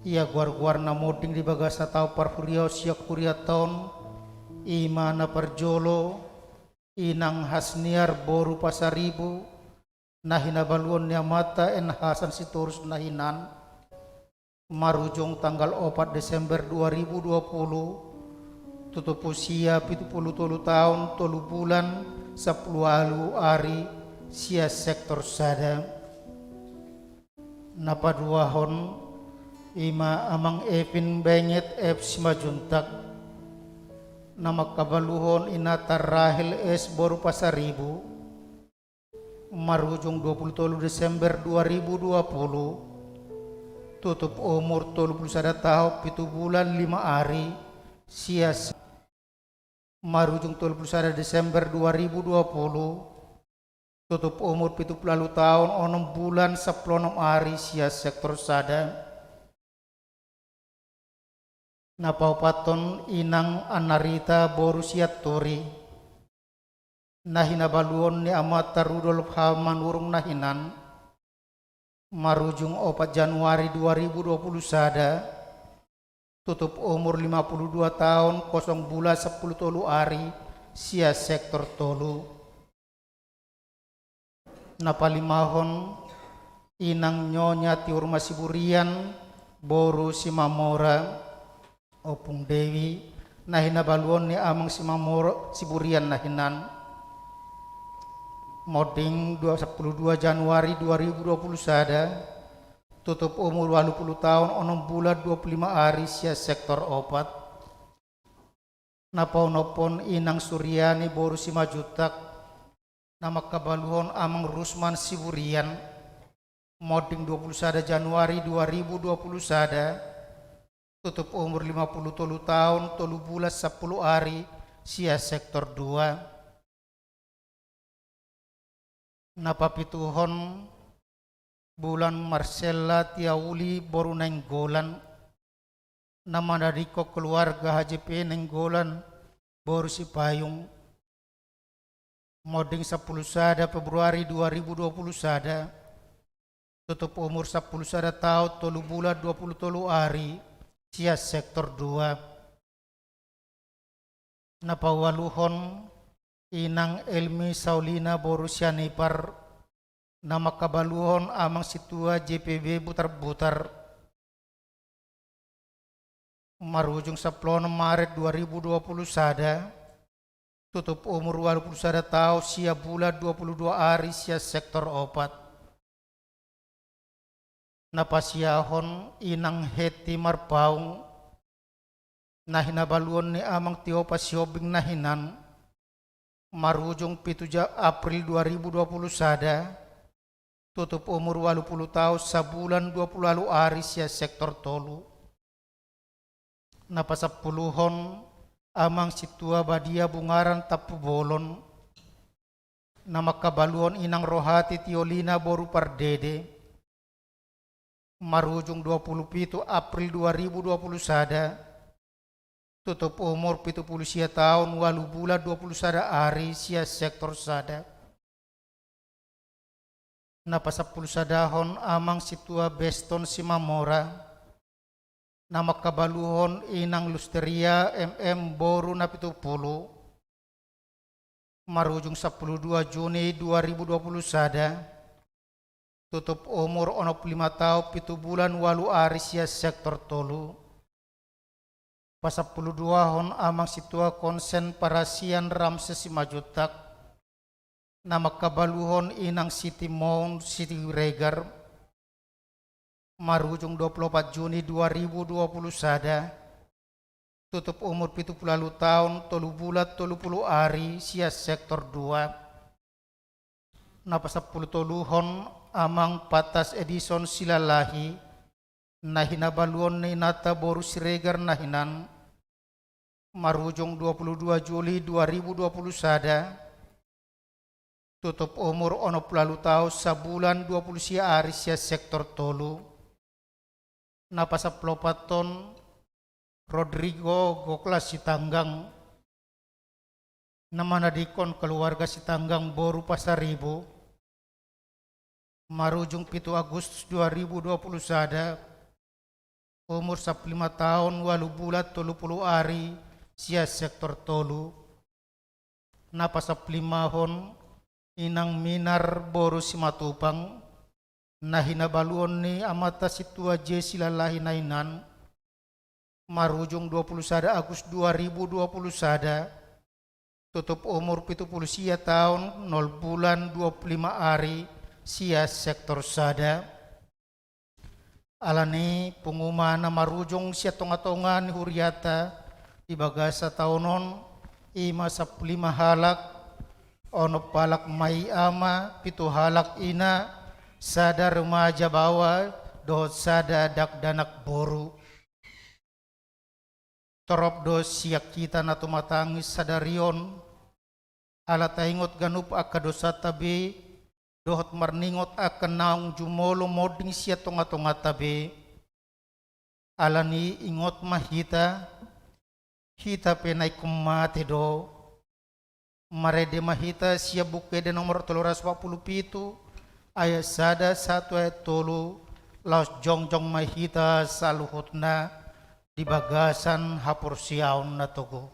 [SPEAKER 4] ia gwar-gwar na moding di bagas sa tao parhuriaon siya kuriaton ima na parjolo inang hasniar boru pasaribu na hinabaluan niya mata en hasan siturus na hinan marujong tanggal 4 Desember 2020 tutup usia 73 tahun 3 bulan 10 hari sia sektor sada napaduahon ima amang Evin Benyet F. Simajuntak na makabaluhon inatar Rahel S. Boru Pasaribu marujong 27 Desember 2020 tutup umur 31 tahun 7 bulan 5 hari sias marujong 31 Desember 2020 tutup umur 70 tahun 6 bulan 16 hari sias sektor sada napaupaton inang Anarita Borusiat Tori nahinabaluon ni Amata Rudolf Hamanurung nahinan marujung 4 Januari 2020 sada tutup umur 52 tahun 0 bulan 10 tolu hari sia sektor tolu napalimahon inang Nyonya Tiurma Siburian Boru Simamora Opung Dewi nahinabaluon ni amang Simamora Siburian nahinan moding 22 Januari 2020 sada tutup umur 80 tahun 6 bulan 25 hari sia sektor opat napaunopon inang Suryani Boru Simajutak nama kabaluhon amang Rusman Siburian moding 21 Januari 2020 sada tutup umur 50 tahun 3 bulan 10 hari sia sektor 2 napapituhon bulan Marcella Tiauli Boru Nenggolan nama dariko keluarga HJP Nenggolan Boru Sipayung moding 10 sada Februari 2020 sada tutup umur 10 sada tahun 3 bulan 20 hari sia sektor 2 napawaluhon inang Elmi Saulina Boru Sianipar nama kabaluhon amang situa JPB Butar-Butar marujung 10 Maret 2020 sada, tutup umur 21 tahun, sia bulan 22 hari, sia sektor opat. Napasiahon inang heti marpaung, nahinabaluan ni amang tiopa siobing nahinan, marujung 7 April 2020 sada, tutup umur 20 tahun, sabulan 20 hari, sia sektor tolu. Napasapuluhon amang situa badia bungaran tapu bolon, nama kabaluon inang rohati tiolina boru pardede, marujung 27 April 2020 sada, tutup umur 70 tahun, 8 bulan 20 hari, sia sektor sada. Napasapul sadahon amang situa beston simamora, nama kabaluhon inang lusteria boru na 70, marujung 12 Juni 2020 sada, tutup umur 5 tahun 7 bulan 8 hari, sia sektor tolu. Pasapuluh 2 hon amang situa konsen parasian Ramses Simajutak, nama kabaluhon inang Siti Mount Siti Regar, marujung 24 Juni 2020 sada, tutup umur 70 tahun 3 bulan 30 hari, sia sektor 2. Napasapuluh toluhon amang Patas Edison Silalahi, nahinabaluon ni nata boru Siregar nahinan, marujung 22 Juli 2020 sada, tutup umur 60 tahun, sabulan 20 hari, sia sektor tolu. Napasaplopaton Rodrigo Gokla Sitanggang, nama nadikon keluarga Sitanggang boru Pasaribu, marujung 7 Agustus 2020 sada, umur 15 tahun 8 bulan 30 hari, sia sektor tolu. Napasaplimahon inang Minar boru Simatupang, nahinabaluon ni amata situa J Silalahi nainan, marujung 21 Agustus 2020 sada, tutup umur 70 tahun 0 bulan 25 hari, sia sektor sada. Alani pengumana marujung sia tonga-tongan huriata di bagasa taunon ima 15 halak, ono palak mai ama 7 halak ina, sada remaja bawa do sada dak danak boru. Torop do siak kita na tumatangis sadarion, ala taingot ganup aka dosa tabi, dohot marningot aka naung jumolo moding siya tonga-tonga tabi. Alani ingot mahita, hita penay kumate do, marede mahita siya bukede nomor 347, ayat sada 1 ayat 3, laos jongjong mahita saluhut na di bagasan hapur siaon na togo.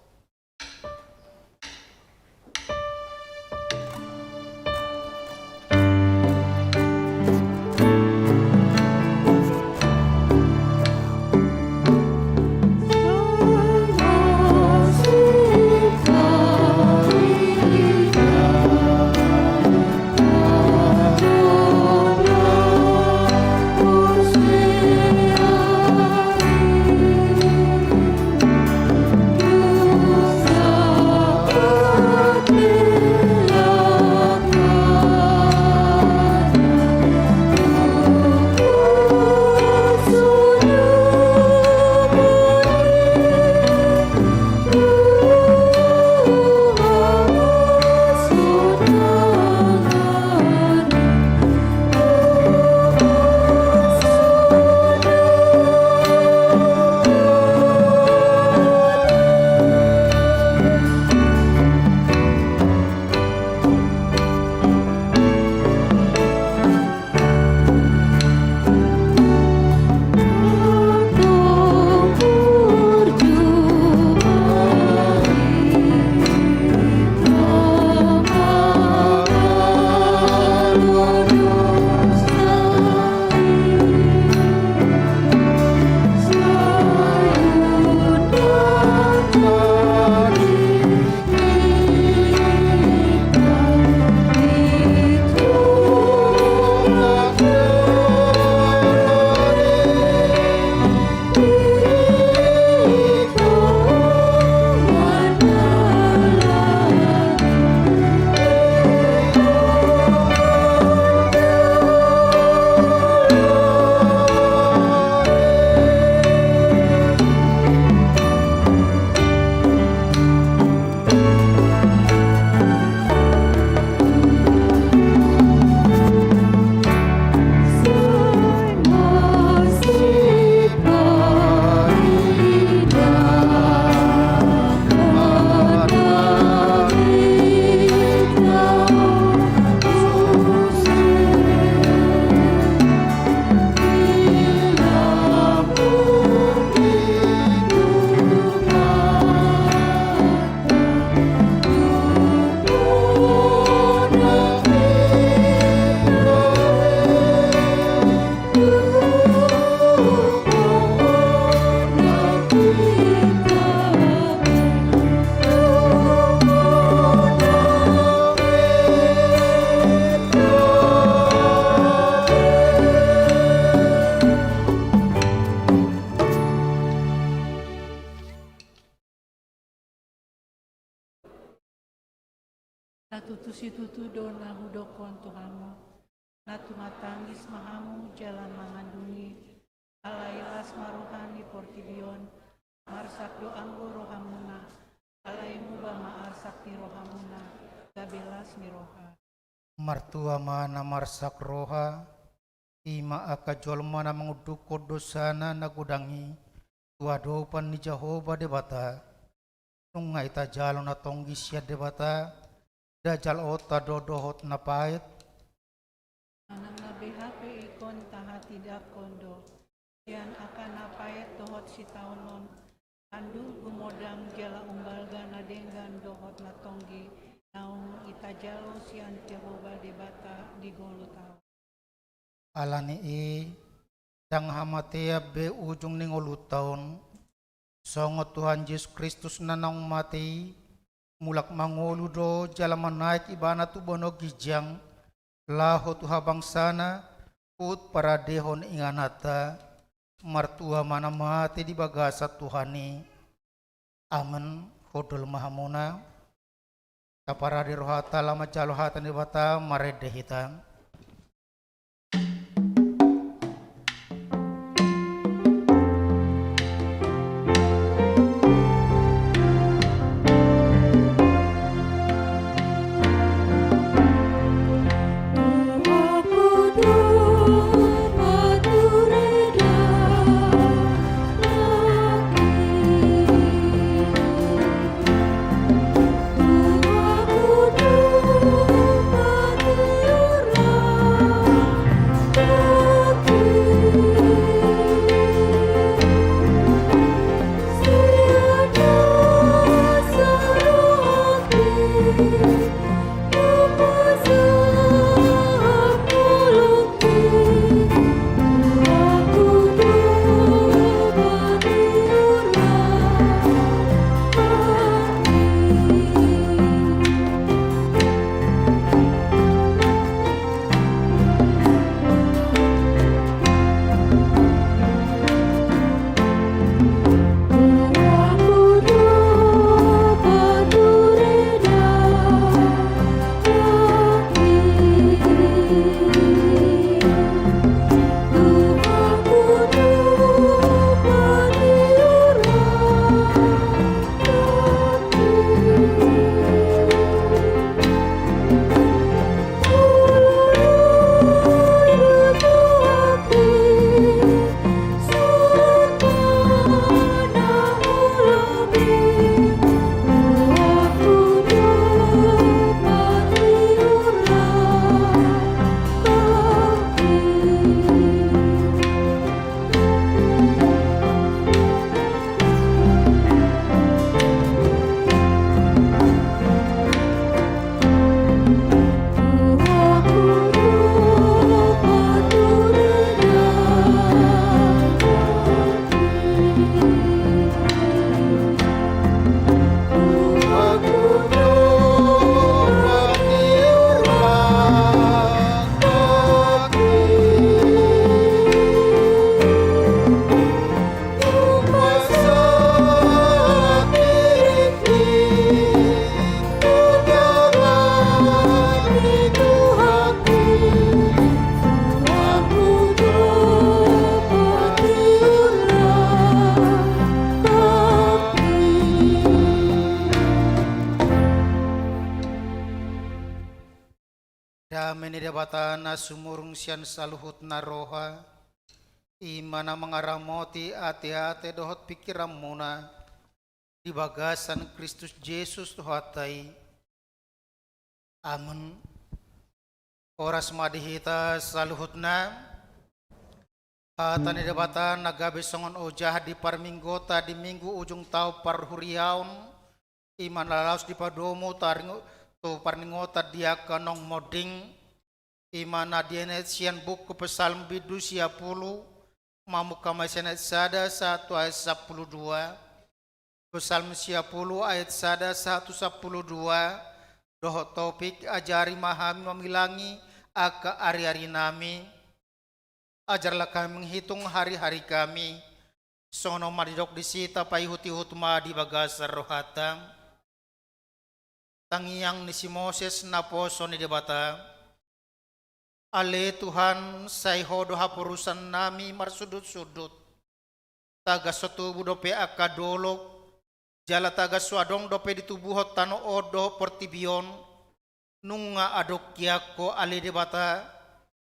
[SPEAKER 2] Susitutu dona hudokon Tuhanmu, na tumatangis mahamu jalan mangandungi, alailas marohani portibion, marsak do anggo rohamuna, alaimu bama arsak ni rohamuna, gabelas ni roha.
[SPEAKER 4] Martua mana marsak roha, ima aka jolmana menguduko dosana nagudangi, tuadopan ni Jehovah debata, nungai ta jalo na tonggi sia debata, dajal ota dodohot na pait,
[SPEAKER 2] Anang na BHP ikon tahati dakondo, yan akan napayat dohot si taunon, andu gumodang jala umbalga na denggan dohot na tonggi, naung itajalo si Jehovah debata di golu tau.
[SPEAKER 4] alani dang hamatea be ujung ning ulu taon, songo Tuhan Yesus Kristus nanang mati, mulak mangolu do jalaman naik ibana tu bono gijang, laho tu habang sana, ut para dehon inganata, martua mana mati di bagasa Tuhani, amen hodol mahamuna, kapara di rohata lama jalo hatan di bata marede hitam. Damai debata na sumurung sian saluhut na roha, imana mengaramoti ati-ati dohot pikiran muna, di bagasan Kristus Yesus tuhatai. Amen. Oras madihita saluhut na, tani debata nagabe songon ojah di parminggota di minggu ujung tau parhuriaun, iman lalaus di padomo taringo tu parningota dia kanong moding imana dienet sian buku pesalm bidu siapulu mamu kamai senet sada 1 ayat 12 pesalm siapulu ayat sada 112 doh topik ajari mahami memilangi aka ari-ari nami, ajarlah kami menghitung hari-hari kami, sono maridok disita paihuti hutma di bagasar rohatang. Tangiang ni si Moses na poso ni debata. Ale Tuhan say hodo hapurusan nami marsudut-sudut. Taga sotubu dope akadolok. Jala taga suadong dope ditubuhot tano odo portibion. Nunga adok yako ale debata.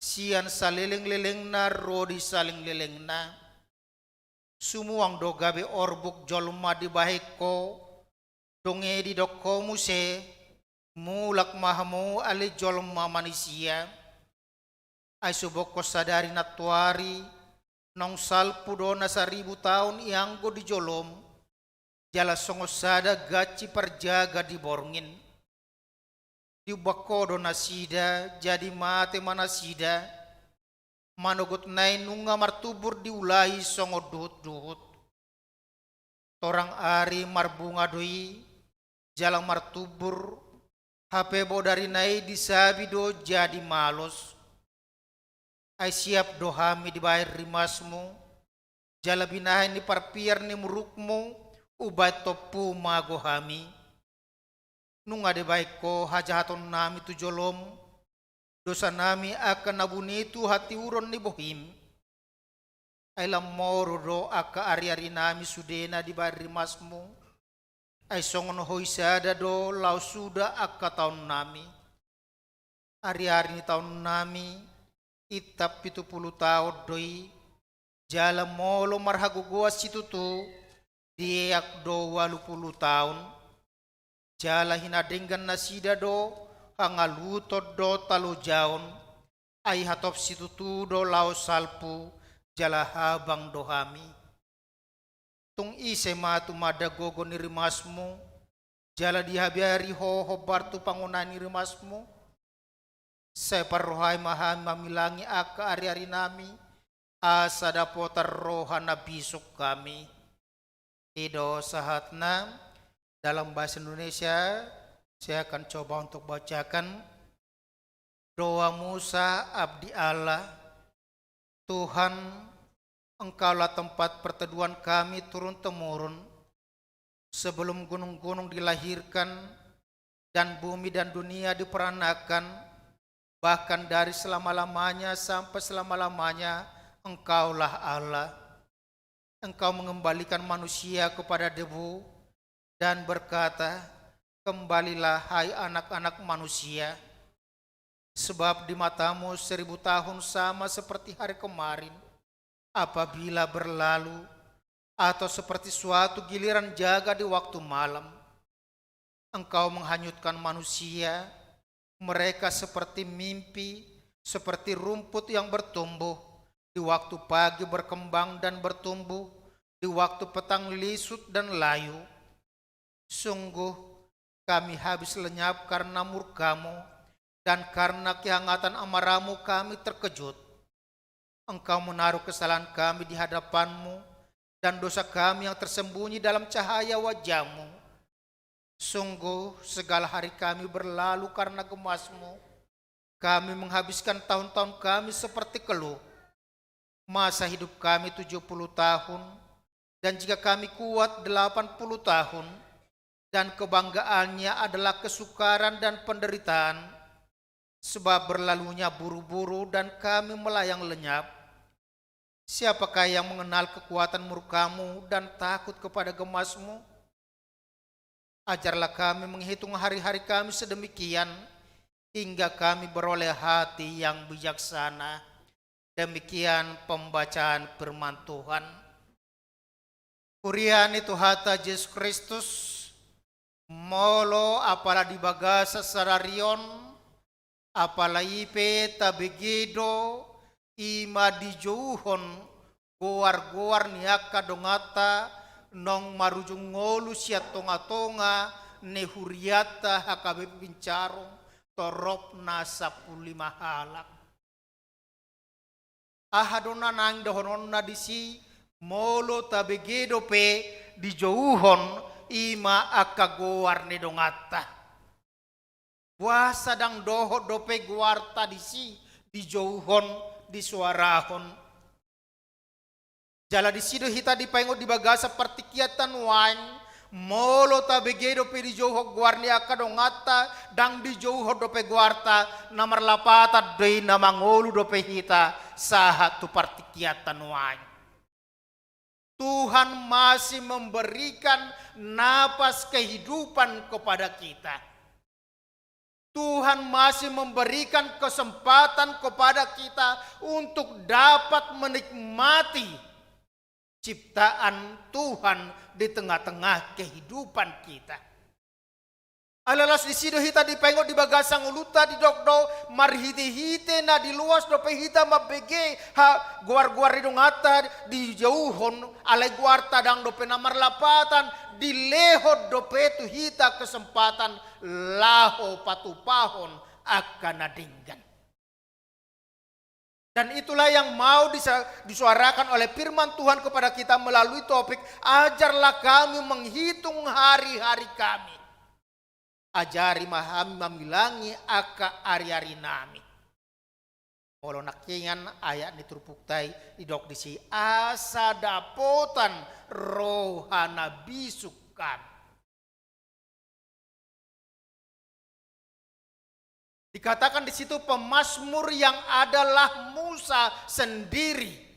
[SPEAKER 4] Sian saliling-liling na rodi saling-liling na. Sumuang do gabe orbuk jolma di bahiko. Donge di doko muse. Mulak mahamu ale jolma manusia. Ay subok ko sadari natuari. Nong salpu do na 1000 tahun ianggo di jolom. Jala songosada gaci perjaga di borngin. Di bako do nasida jadi mate manasida. Manogot nai nunga martubur diulahi songo duhut-duhut. Torang ari marbunga doi jalang martubur. Hape bo dari nai disabi do jadi malos. Ay siap do hami dibayar rimasmu. Jala binahay ni parpiar ni murukmu. Ubay topu mago hami. Nunga de baik ko hajahaton nami tu jolom. Dosa nami akan nabunitu hati uron ni bohim. Ay lamoro do aka ari-ari nami sudena di bari rimasmu. Ay songon hoy sada do lau suda aka taon nami. Ari-ari ni taon nami. Itap 70 tahun doi. Jala molo marhaguguas situtu. Diak do 80 tahun. Jala hinadenggan nasida do. Hangalutod do talo jaon. Ay hatop situtu do lau salpu. Jala habang dohami. Tung ise matu madagogo ni rimasmu. Jala dihabiari hoho bartu pangunan ni rimasmu. Saya parrohai mahami mamilangi aka ari-ari nami. Asa dapotar roha na bisok kami. Ido sahatna dalam bahasa Indonesia. Saya akan coba untuk bacakan. Doa Musa abdi Allah. Tuhan, Engkaulah tempat perteduhan kami turun-temurun. Sebelum gunung-gunung dilahirkan dan bumi dan dunia diperanakan, bahkan dari selama-lamanya sampai selama-lamanya, Engkaulah Allah. Engkau mengembalikan manusia kepada debu dan berkata, kembalilah hai anak-anak manusia. Sebab di matamu 1000 tahun sama seperti hari kemarin, apabila berlalu, atau seperti suatu giliran jaga di waktu malam. Engkau menghanyutkan manusia, mereka seperti mimpi, seperti rumput yang bertumbuh, di waktu pagi berkembang dan bertumbuh, di waktu petang lisut dan layu. Sungguh kami habis lenyap karena murkamu, dan karena kehangatan amarahmu kami terkejut. Engkau menaruh kesalahan kami di hadapanmu, dan dosa kami yang tersembunyi dalam cahaya wajahmu. Sungguh segala hari kami berlalu karena gemasmu. Kami menghabiskan tahun-tahun kami seperti keluh. Masa hidup kami 70 tahun, dan jika kami kuat 80 tahun, dan kebanggaannya adalah kesukaran dan penderitaan. Sebab berlalunya buru-buru dan kami melayang lenyap. Siapakah yang mengenal kekuatan murkamu dan takut kepada gemasmu? Ajarlah kami menghitung hari-hari kami sedemikian, hingga kami beroleh hati yang bijaksana. Demikian pembacaan firman Tuhan. Kurian itu hata Yesus Kristus, molo apalah di bagasa sararion, apalah ipe tabegedo ima dijouhon goar-goar niaka dongata nong marujung ngolu sia tonga-tonga nehuriata hakabe pincarong torop nasa 15 halak. Ahadona nang dohononna disi molo tabegedo pe dijouhon ima akagoar ne dongata. Wah sadang doho dope guarta disi dijouhon disuarahon. Jala disido hita dipaingo di bagasa partikiatan wain Molo ta begedo pe di jauh guarni akadongata dang di jauh dope guarta namar lapata doi namangolu dope hita sahat tu partikiatan wany. Tuhan masih memberikan napas kehidupan kepada kita. Tuhan masih memberikan kesempatan kepada kita untuk dapat menikmati ciptaan Tuhan di tengah-tengah kehidupan kita. Alalas di sido hita dipengok di bagasang uluta di dokdo marhiti-hite na di luas dope hita mabege ha guar-guar ridong ata di jauhon alai guar tadang dope namar lapatan di lehot dope tu hita kesempatan laho patupahon akan nadinggan. Dan itulah yang mau disuarakan oleh firman Tuhan kepada kita melalui topik ajarlah kami menghitung hari-hari kami. Ajari mahami mamilangi aka ari-ari nami. Kalau nakingan ayat diturpuktai idok disi asa dapotan rohana bisuk kami. Dikatakan di situ pemazmur yang adalah Musa sendiri.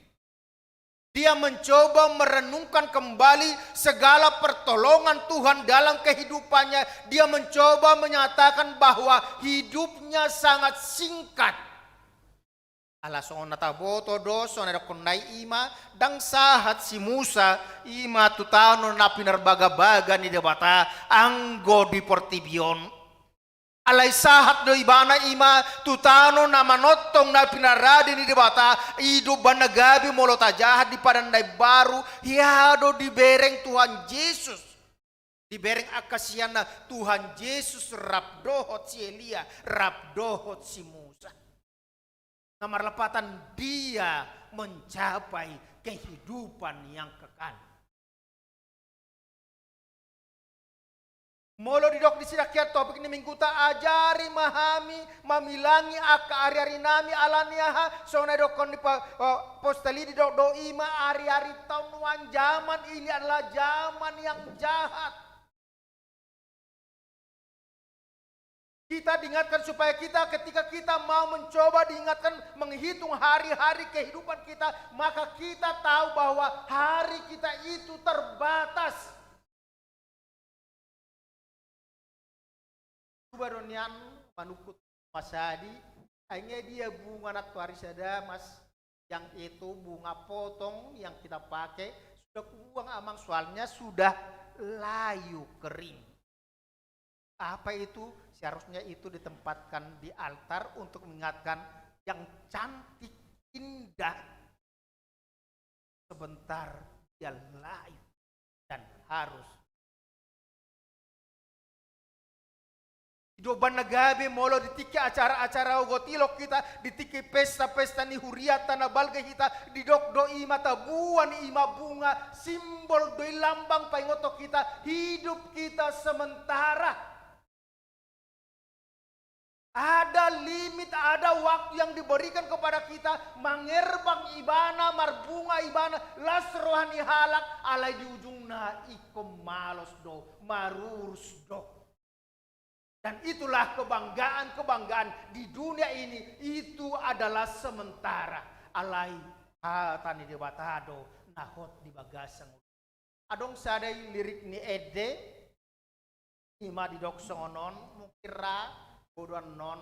[SPEAKER 4] Dia mencoba merenungkan kembali segala pertolongan Tuhan dalam kehidupannya. Dia mencoba menyatakan bahwa hidupnya sangat singkat. Alason nataboto doso na kunai ima dang sahat si Musa ima tutano na pinarbaga-baga ni debata anggo di Portibion. Alay sahat do ibana ima tutano na manotong na pinaradi ni debata ido banagabi molota jahat di padanday baru hiado dibereng Tuhan Yesus dibereng akasian na Tuhan Yesus rapdohot si Elia rapdohot si Musa namar lepatan dia mencapai kehidupan yang kekal. Molo didok di sidakiat topik ini minggu ta ajari mahami mamilangi aka ari-ari nami alaniaha sona dokon di postali didok do ima ari-ari tahun wan zaman ini adalah zaman yang jahat. Kita diingatkan supaya kita ketika kita mau mencoba diingatkan menghitung hari-hari kehidupan kita maka kita tahu bahwa hari kita itu terbatas. Baronian manukut masadi hanya dia bunga natuari sada mas yang itu bunga potong yang kita pakai sudah kubuang amang soalnya sudah layu kering. Apa itu? Seharusnya itu ditempatkan di altar untuk mengingatkan yang cantik indah sebentar dia layu dan harus Doban nagabi molo ditiki acara-acara ogotilok kita ditiki pesta-pesta ni huriata na balga kita didok doi mata buan ima bunga simbol doi lambang paingoto kita hidup kita sementara ada limit ada waktu yang diberikan kepada kita mangerbang ibana marbunga ibana las rohani halak alai di ujungna ikom malos do marurus do. Dan itulah kebanggaan-kebanggaan di dunia ini itu adalah sementara. Alai hatani debatado nahot di bagasang. Adong sadai lirik ni Ede ima di doksongonon mukira bodoan non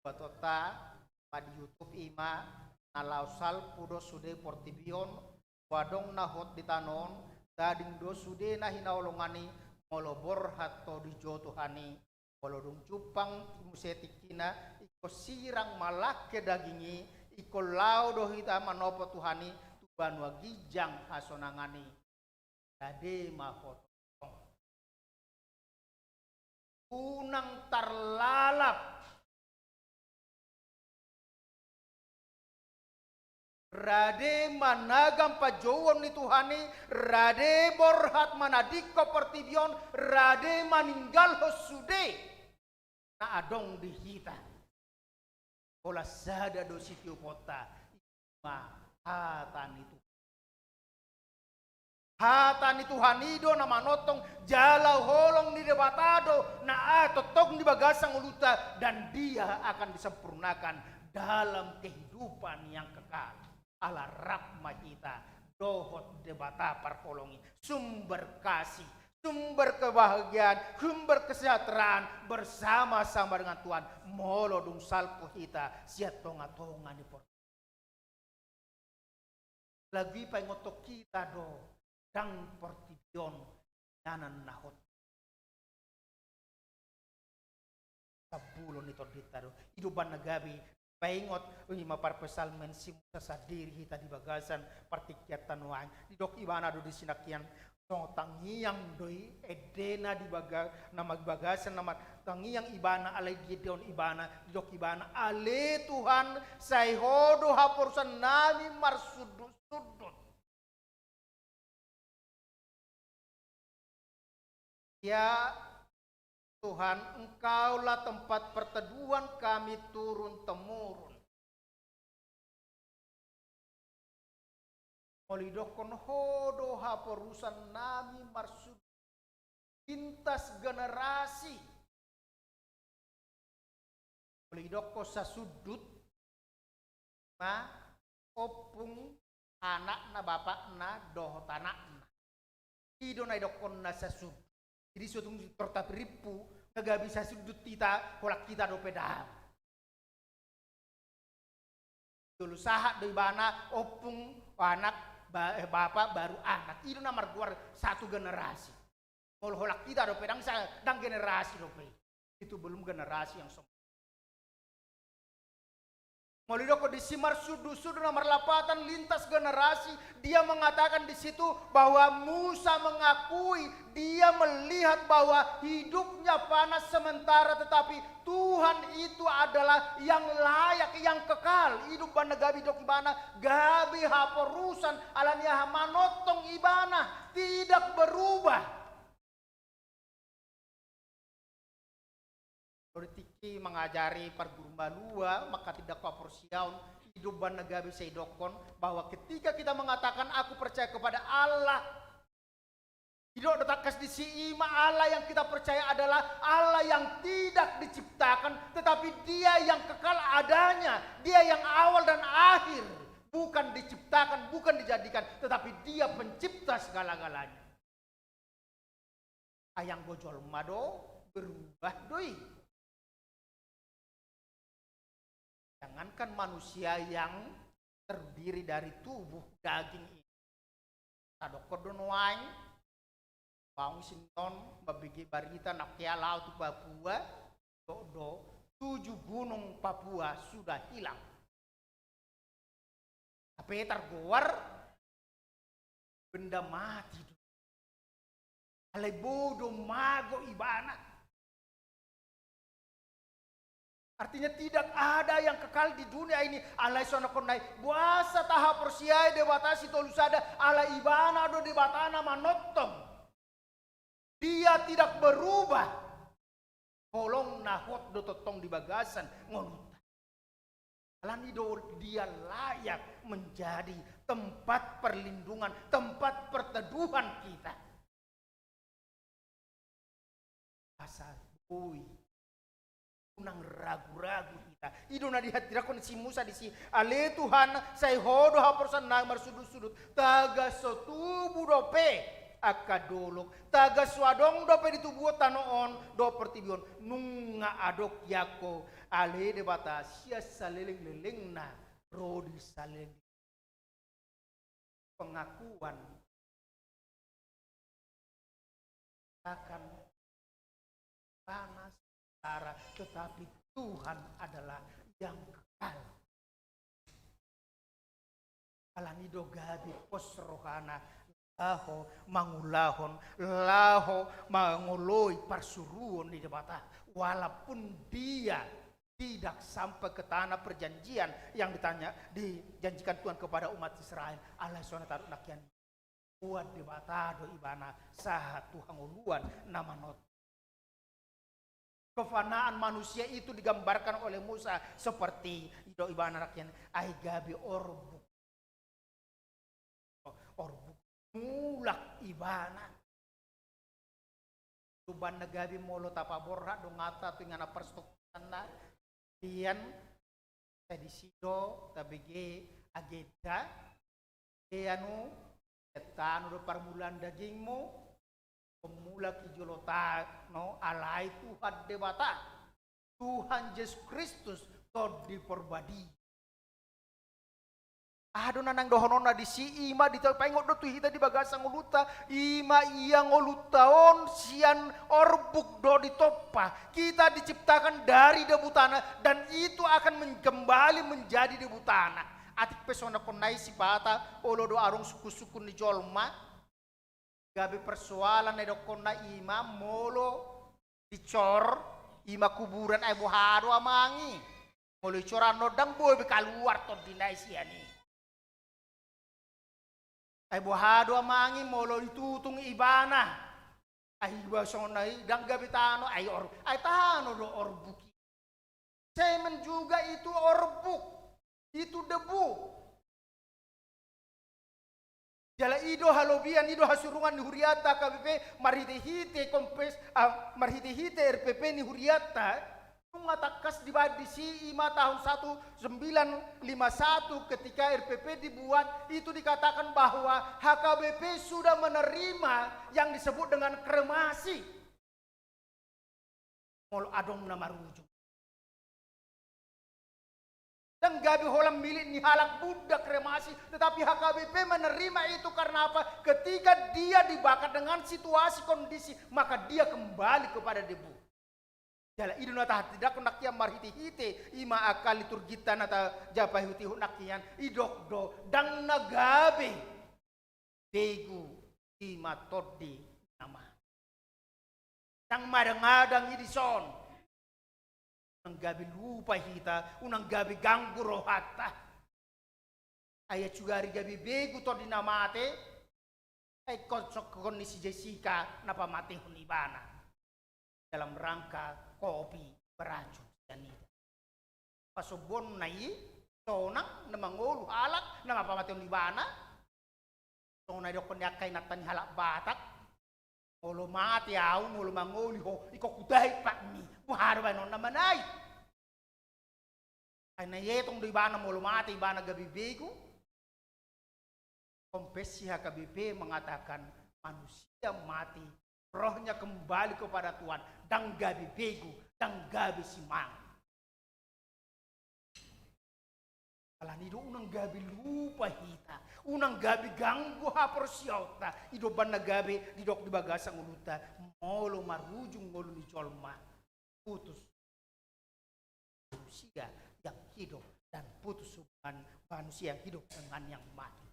[SPEAKER 4] batota pada YouTube ima nalausal pudo sude Portibion wadong nahot di tanon gading do sude na hinaulongani molobor hato di jotohani kalau dong cupang musetik kina iko sirang malak ke dagingi iko lau doh hita manopo tuhani tuban wagijang hasonangani dade mahot unang tarlalap rade managam pajowon ni tuhani rade borhat manadiko Portibion rade maninggal hosude na adong dihita kola sada do sitio kota ma hatan itu Hata ni Tuhan ido na manotong jalau holong ni debatado na atotong di bagasang uluta, dan dia akan disempurnakan dalam kehidupan yang kekal. Ala rahma kita dohot debata parkolongi, sumber kasih, sumber kebahagiaan, sumber kesejahteraan bersama-sama dengan Tuhan. Molo dung salpo kita siat tonga-tonga di por. Lagi pengotok kita do dang portibion nanan nahot. Sabulon ito ditaro. Iduban nagabi paingot lima parpesal mensim sa diri kita di bagasan partikyatan wain. Didok ibana do di sinakyan so tangiyang doi edena di baga na magbagasan na tangiyang ibana alay Gideon ibana didok ibana ale Tuhan say hodo haporsan nami marsudut-sudut. Ya Tuhan, Engkaulah tempat perteduhan kami turun-temurun. Molidokon hodo haporusan nami marsud lintas generasi. Molidoko sa sudut ma opung anak na bapak na dohot anak na. Ido na idokon na sa sudut. Jadi suatu pertap ripu kagak bisa sudut kita kolak kita do pedang. Dulu sahat do ibana opung anak bapak baru anak. Itu nomor keluar satu generasi. Kalau kolak kita do pedang dan generasi do pedang. Itu belum generasi yang sempurna. Molidoko di Simar Sudu nomor 8 lintas generasi, dia mengatakan di situ bahwa Musa mengakui dia melihat bahwa hidupnya panas sementara, tetapi Tuhan itu adalah yang layak, yang kekal. Hidup bana gabi dok ibana, gabi haporusan alania manotong ibana, tidak berubah. Politiki mengajari perguru balua, maka tidak kaporsiaun hidup ban negabi seidokon bahwa ketika kita mengatakan aku percaya kepada Allah, tidak detakas di siima Allah yang kita percaya adalah Allah yang tidak diciptakan, tetapi Dia yang kekal adanya, Dia yang awal dan akhir, bukan diciptakan, bukan dijadikan, tetapi Dia pencipta segala-galanya. Ayang gojol mado berubah doi. Jangankan manusia yang terdiri dari tubuh daging ini. Tadokon wain, bang sinton, babigi barita nakia laut Papua, do 7 gunung Papua sudah hilang. Tapi tergowar benda mati. Alai bodoh mago ibana. Artinya tidak ada yang kekal di dunia ini. Alai sonokonai buasa tahap persiai debatasi tolusada ala ibana do debatana manotong. Dia tidak berubah. Holong nahot do totong di bagasan ngoluta. Alanido dia layak menjadi tempat perlindungan, tempat perteduhan kita. Asal bui unang ragu-ragu kita. Ido na dihatirakan si Musa di si ale Tuhan say hodo haporsan na marsudut-sudut taga sotubu dope akadolok taga swadong dope ditubuo tanoon do pertibion nunga adok yako ale debata sia saleleng-leleng na rodi saleng pengakuan akan panas, tetapi Tuhan adalah yang kekal. Alanido gabi pos rohana laho mangulahon laho mangoloi parsuruon di debata, walaupun dia tidak sampai ke tanah perjanjian yang dijanjikan Tuhan kepada umat Israel. Allah SWT nakian buat debata do ibana saha Tuhan uluan nama not. Kefanaan manusia itu digambarkan oleh Musa seperti itu ibana rakyat ai gabi orbuk mulak ibana. Tuban nagabi molo tapaborra dongata tu ngana perstukutan na dian sedisido tabege agenda anu etanu do parmulan dagingmu pemula kijolota no alai Tuhan debata Tuhan Yesus Kristus God diperbadi. Ado nanang dohonona di si ima di paingot do tu hita di bagasang uluta ima iyang olutaon sian orbuk do di topa. Kita diciptakan dari debu tanah dan itu akan kembali menjadi debu tanah. Atik pesona konai si pata olo do arung suku-suku ni jolma. Gabi persoalan edo kona ima molo dicor ima kuburan ay buhado amangi. Molo coran nodang boy bekaluar to dinai siani. Ay buhado amangi molo itutung ibana ay basonay dang gabitano ay tano do orbuki semen juga itu orbuk itu debu jala ido halobian ido hasurungan ni huriata KBP marhite-hite kompes marhite-hite RPP ni huriata ngatakas di si ima tahun 1951 ketika RPP dibuat itu dikatakan bahwa HKBP sudah menerima yang disebut dengan kremasi. Mol adong nama rujuk. Dan gabi holam milik ni halak budak kremasi, tetapi HKBP menerima itu karena apa? Ketika dia dibakar dengan situasi kondisi, maka dia kembali kepada debu. Jala iduna tah tidak nakian marhiti-hite ima akal liturgita nata japa huti nakian idok do dang nagabe begu ima todi nama dang madang-madang idison unang gabi lupa hita unang gabi ganggu rohata ayat cugari gabi begu todi namate ay kondisi Jessica napa mati hunibana dalam rangka kopi beracun cyanida. Pasobon nai tonang na mangolu halak na mapamation libana. Tonay do konyakkay natan halak batak. Olo mati au molo mangoli ho iko kuday pak mi. Muharo ba non naman ay. Ay nayetong do ibana molo mati ibana gabibego. Kompesi HKBP mengatakan manusia mati rohnya kembali kepada Tuhan dan gabi begu dan gabi simang. Kalau nido unang gabi lupa hita, unang gabi ganggu hapor siota, ido banda gabi didok di bagasang uluta, molo marujung molo ni colma, putus manusia yang hidup dan putus hubungan manusia yang hidup dengan yang mati.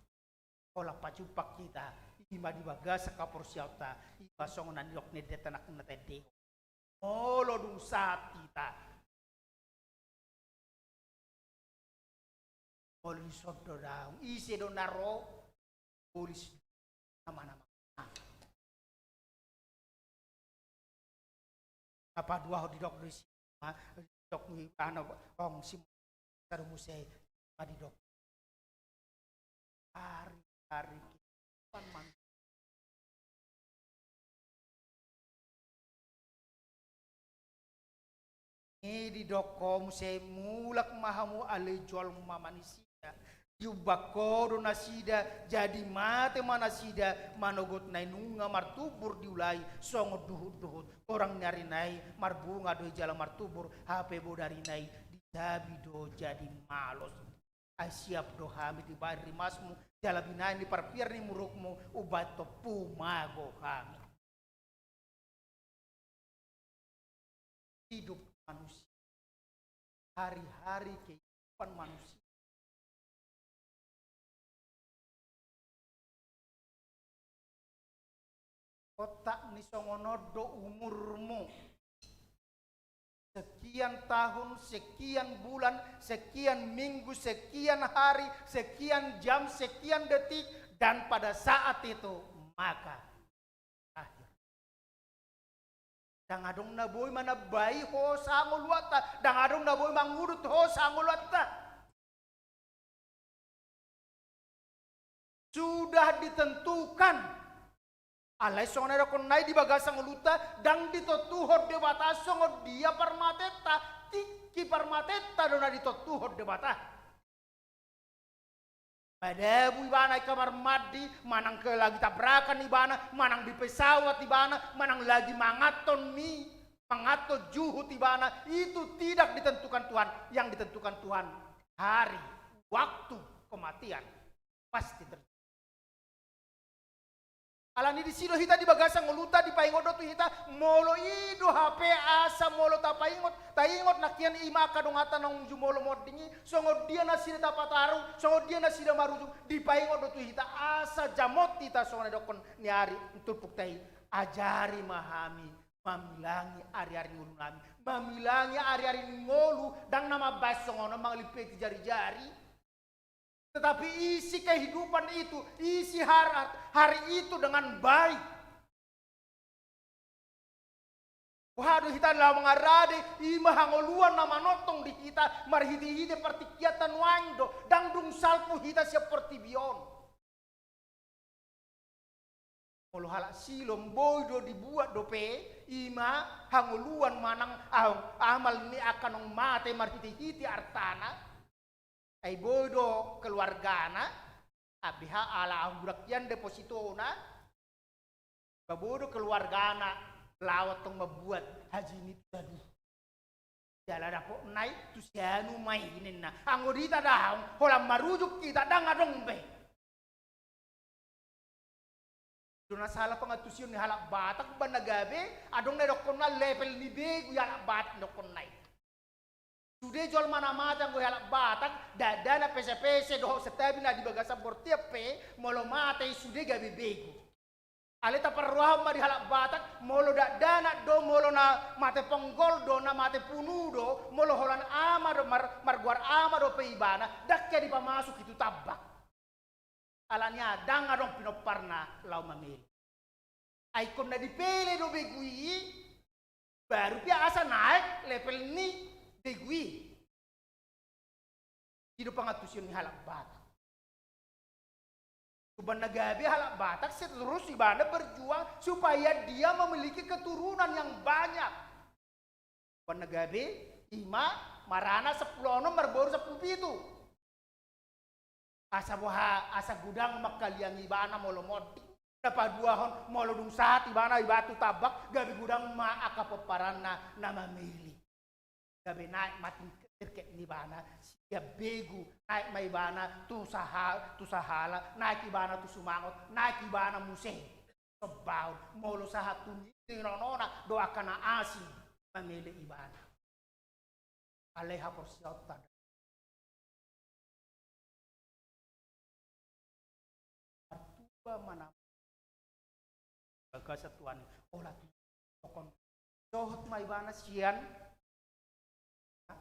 [SPEAKER 4] Olah pacupak kita ima di bagasa kapor siauta ima songonan yok ne detanak na tede molo dung saat kita polis sodo daung isi do naro polis nama-nama apa dua di dok di dok ni ano ong sim karumuse di dok hari man di dokom se mulak mahamu alejol mamanisia diubako do nasida jadi mate manasida manogot nai nunga martubur diulai songo duhut orang nyari nai marbunga do jalan martubur HP bodari nai dijabi do jadi malos siap do hamid di bayar rimasmu jalabinain di parpiar ni murukmu ubat topu mago kami hidup manusia hari-hari kehidupan manusia otak ni songonodo umurmu sekian tahun, sekian bulan, sekian minggu, sekian hari, sekian jam, sekian detik dan pada saat itu maka akhir. Dang adong na boy mana bayi ho sanguluata, dang adong na boy mangurut ho sanguluata. sudah ditentukan. Alai songna dokon nai di bagasang uluta dang ditotuhod debata songo dia parmateta tiki parmateta dona ditotuhod debata. Pada ibana kamar mandi manang ke lagi tabrakan ibana manang di pesawat ibana manang lagi mangaton mi mangato juhut ibana itu tidak ditentukan Tuhan. Yang ditentukan Tuhan hari waktu kematian pasti terjadi. Alani di silo hita di bagasang nguluta di paingodo tu hita molo ido HP asa molo ta paingot nakian ima kadong hata nang jumolo modingi songo dia na sida tapataru songo dia na sida maruju di paingodo tu hita asa jamot hita songo dokon ni ari untuk puktai ajari mahami mamilangi ari-ari ngulu nami mamilangi ari-ari ngolu dang nama basongono manglipeti jari-jari. Tetapi isi kehidupan itu, isi hari itu dengan baik. Waduh kita adalah mengarade, ima hangoluan nama notong di kita, marhiti-hiti pertikiatan wangdo, dangdung salpu kita seperti bion. Kalau halak silom boydo dibuat dope, ima hangoluan manang amal ni akan mate marhiti-hiti artana. Ay bodo keluargana abiha ala amburakian depositona babodo keluargana lawat tong membuat haji ini tadi jala dapo nai tu sianu mainin na anggorita dah holam marujuk kita dang adong be dona salah pengatusion ni halak batak banagabe adong na dokon na level ni begu halak batak dokon nai. Sudah jual mana macam gue halak batak, dada na pese-pese doh setabi na di bagasa bortiape, molo mate sudah gabi begu. Ale taparruah ma di halak batak, molo dada na do molo na mate ponggol do na mate punudo, molo holan ama do marguar ama do peibana, dakya di pamasuk itu tabak. Alanya dang adong pinoparna lau mameli. Aikon na dipele do begui, baru pia asa naik level ni. Begui hidup pengatusion ni halak batak. Kuban nagabi halak batak seterus ibana berjuang supaya dia memiliki keturunan yang banyak. Kuban nagabi ima marana 10 nomor baru 10 pitu. Asa gudang makaliang ibana molo modi. Dapat 2 hon molo dung saat ibana ibatu tabak gabi gudang ma akapaparana nama mili. Gabi naik mati terket ni bana siap begu naik mai bana tu sahala naik ibana tu sumangot naik ibana museng sebau molo sahat tu nona doakan asin memilih ibana aleha porsiota artua mana baga satuan olah pokon dohot mai bana sian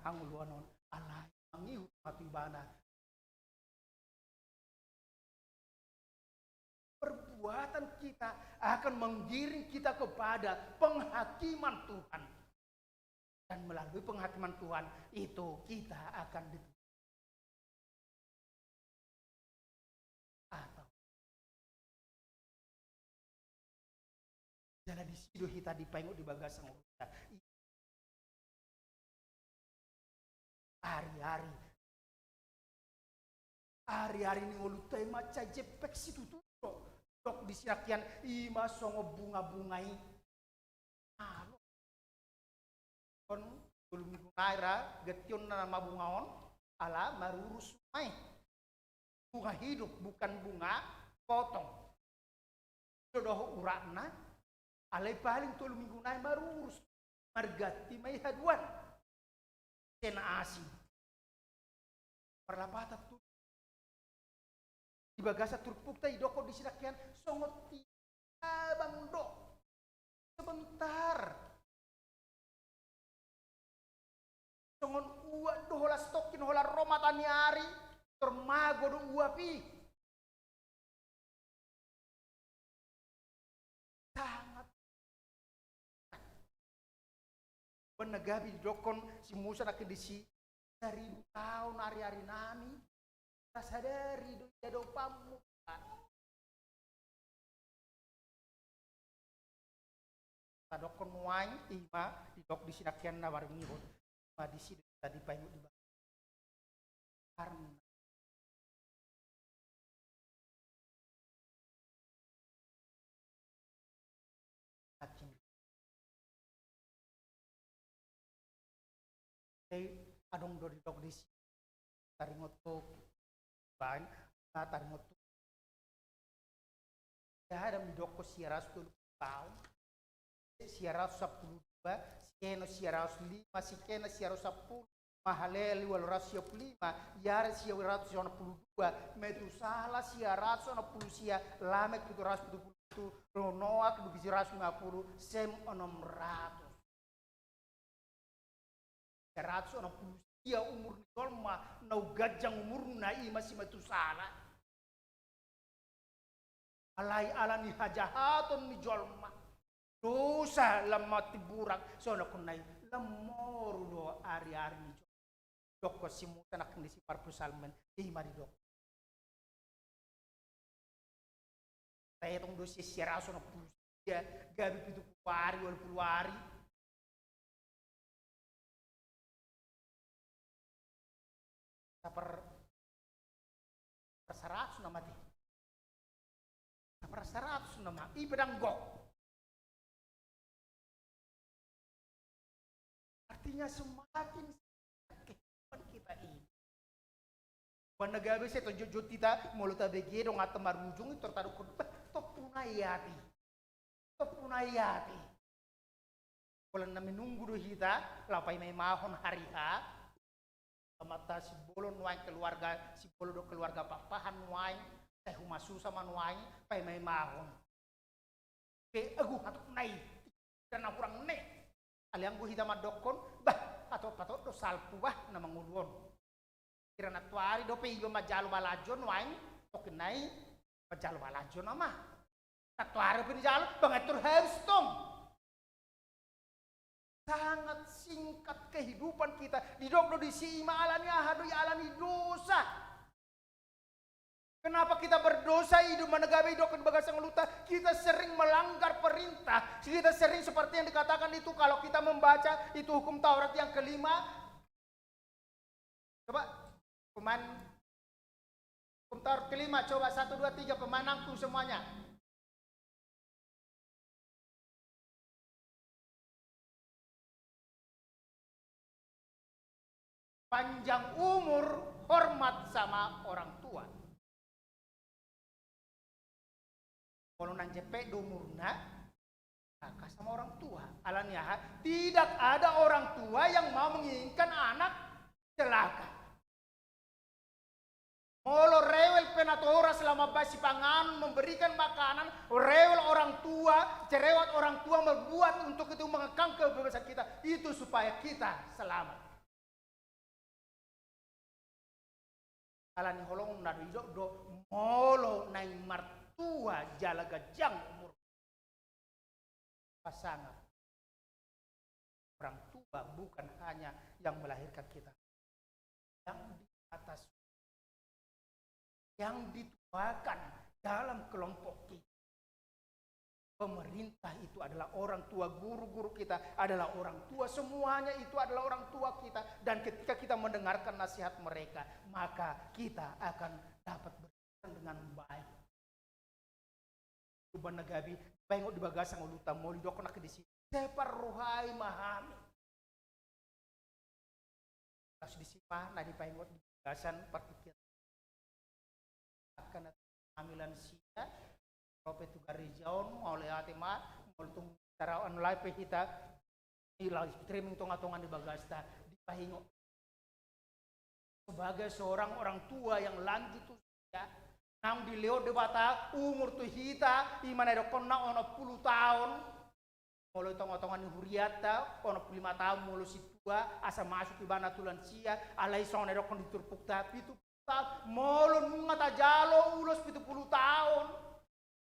[SPEAKER 4] anguluan on alai mangiu mati bana perbuatan kita akan menggiring kita kepada penghakiman Tuhan dan melalui penghakiman Tuhan itu kita akan atau jalan di situ kita dipengok di bagasang kita hari-hari ni ngolutai maca jepek situ tuh dok disirakian ima songo bunga-bungai kon belum bungaira getion nama bungaon ala marurus mai bunga hidup bukan bunga potong dodoh urakna alai paling tolu minggu nai marurus margati mai haduan kena asin perlapatan tuh di bagasa turpuk tadi doko disirakian songot bang dok sebentar songon uak do hola stokin hola roma tani ari termago do uapi sangat penagabi dokon si Musa nak disi 1000 tahun hari-hari nami sadari do pamu Tadokon nuai ima di dok di sinakian na warung ihon. Ma di sini tadi paingo di bawah. Karena hakim. Jadi adong do di dok di sini. Taringoto bain, taringoto. Ya ada di dok ko siaras 20 tahun. Siaras 10 Sieno siaras 5, sikena siaras 10, mahaleli walaras 5, yare siaras 22, metusala siaras 10 sia, lamek 770, ronoak 750, sem 600. 160 sia umur ni dolma, nau gajang umur na masih metusala. Alai alani hajahaton ni jolma. Dosa lemah tiburak soalnya kunai lemor do ari-ari ni dok ko simu tanak ni si parpusalmen di mari dok. Saya tong dosi siara sono pulusia gabi pitu kuari wal puluari. Saper perseratus nama ti. Saper 100 nama i pedang gok. Artinya semakin kehidupan kita ini. Wanagabe saya tunjuk kita mulut abg dong atau marujung itu tertaruh ke top punayati. Kalau menunggu do kita, lapai memahon hari ha. Mata si bolon nuai keluarga si bolo do keluarga papahan nuai, teh humasu sama nuai, pai memahon. Ke agu hatuk nai dan kurang ne. Aliang gu hita madokon bah atau patok do salpu bah na manguluon kirana tuari do pe iba majalu balajon wain tokenai majalu balajon ama tak tuari pe jalu bangatur hamstong sangat singkat kehidupan kita di dok do di si ima alani ahadu ya alani dosa. Kenapa kita berdosa hidup menegabe hidup bagasang luta? Kita sering melanggar perintah. Kita sering seperti yang dikatakan itu kalau kita membaca itu hukum Taurat yang kelima. Coba pemain hukum Taurat kelima, coba 1, 2, 3 pemain angkum semuanya. Panjang umur, hormat sama orang tua. Kalau nang jepek umurna kakak sama orang tua. Alanya tidak ada orang tua yang mau menginginkan anak celaka. Molo rewel penatora selama basi pangan memberikan makanan, rewel orang tua, cerewet orang tua membuat untuk itu mengekang kebebasan kita itu supaya kita selamat. Alani holong nado ijo do molo nai mart tua jala gajang umur pasangan. Orang tua bukan hanya yang melahirkan kita, yang di atas, yang dituakan dalam kelompok kita. Pemerintah itu adalah orang tua, guru-guru kita adalah orang tua, semuanya itu adalah orang tua kita. Dan ketika kita mendengarkan nasihat mereka, maka kita akan dapat berjalan dengan baik. Tuban nagabi, pengok di bagasang ulutan mo lidok nak di sini. Separ rohai mahami. Kas di sini na di pengok di bagasan partikir. Akan amilan sia, prope tu garijaon oleh atema, moltung cara online pe kita live streaming tonga-tongan di bagasta di pengok. Sebagai seorang orang tua yang lanjut usia, nang di leo debata umur tu hita imana do konna ono 10 tahun molo tongotongan huriata ono 5 tahun molo situa asa masuk ibana tulan sia alai sone do kon diturpuk tapi tu molo ngata jalo ulos 70 tahun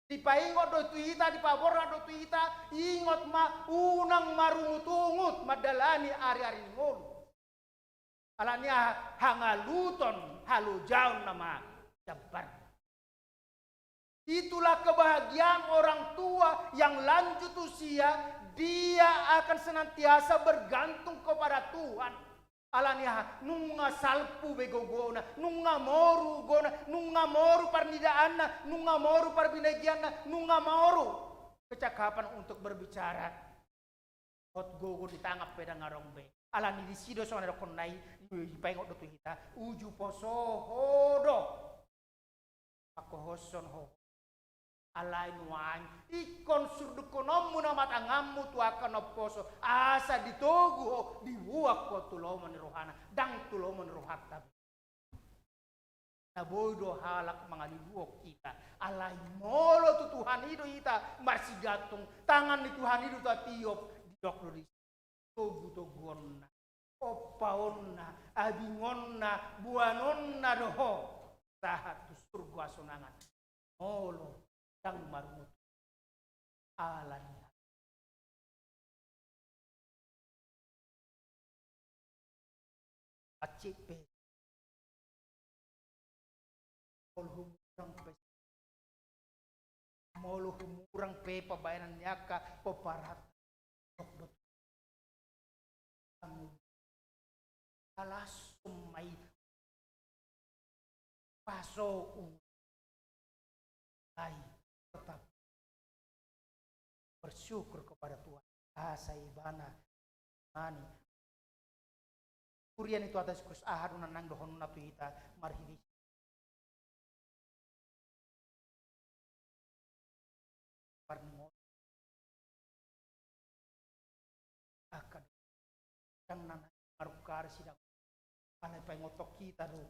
[SPEAKER 4] di paingot do tu hita di pabor do tu hita ingot ma unang marungutungut madalani ari-ari ngolu alania hangaluton halu jaun nama jabar.
[SPEAKER 5] Itulah kebahagiaan orang tua yang lanjut usia, dia akan senantiasa bergantung kepada Tuhan. Alaniha nunga salpu begogona, nunga moru gona, nunga moru parnidaanna, nunga moru parbinagianna, nunga moru kecakapan untuk berbicara. Hot gogo ditangkap pedang ngarong be. Alani di sido soalnya dokon nai, pengok do kita, uju poso hodo. Aku hoson ho. Alai nuang, ikon surdukonom muna matangamu tu akan oposo, asa ditogu ho, dibuak ko tulo manirohana, dang tulo manirohata. Nabodo halak mga libuok kita, alai molo tu Tuhan itu kita, masih gatung, tangan ni Tuhan itu ta tiop, didok lo di togu togonna, opaonna, abingonna, buanonna doho, sahat tu surga sonangan, molo. Yang marmut alanya acipe molo humurang pe pabayanan nyaka peparat dok alas umay paso ay tetap bersyukur kepada Tuhan. Asa ibana mani. Kurian itu atas kus ahad nang dohon natu ita marhidi. Parngo. Akan yang nana marukar sidang. Alai pengotok kita do.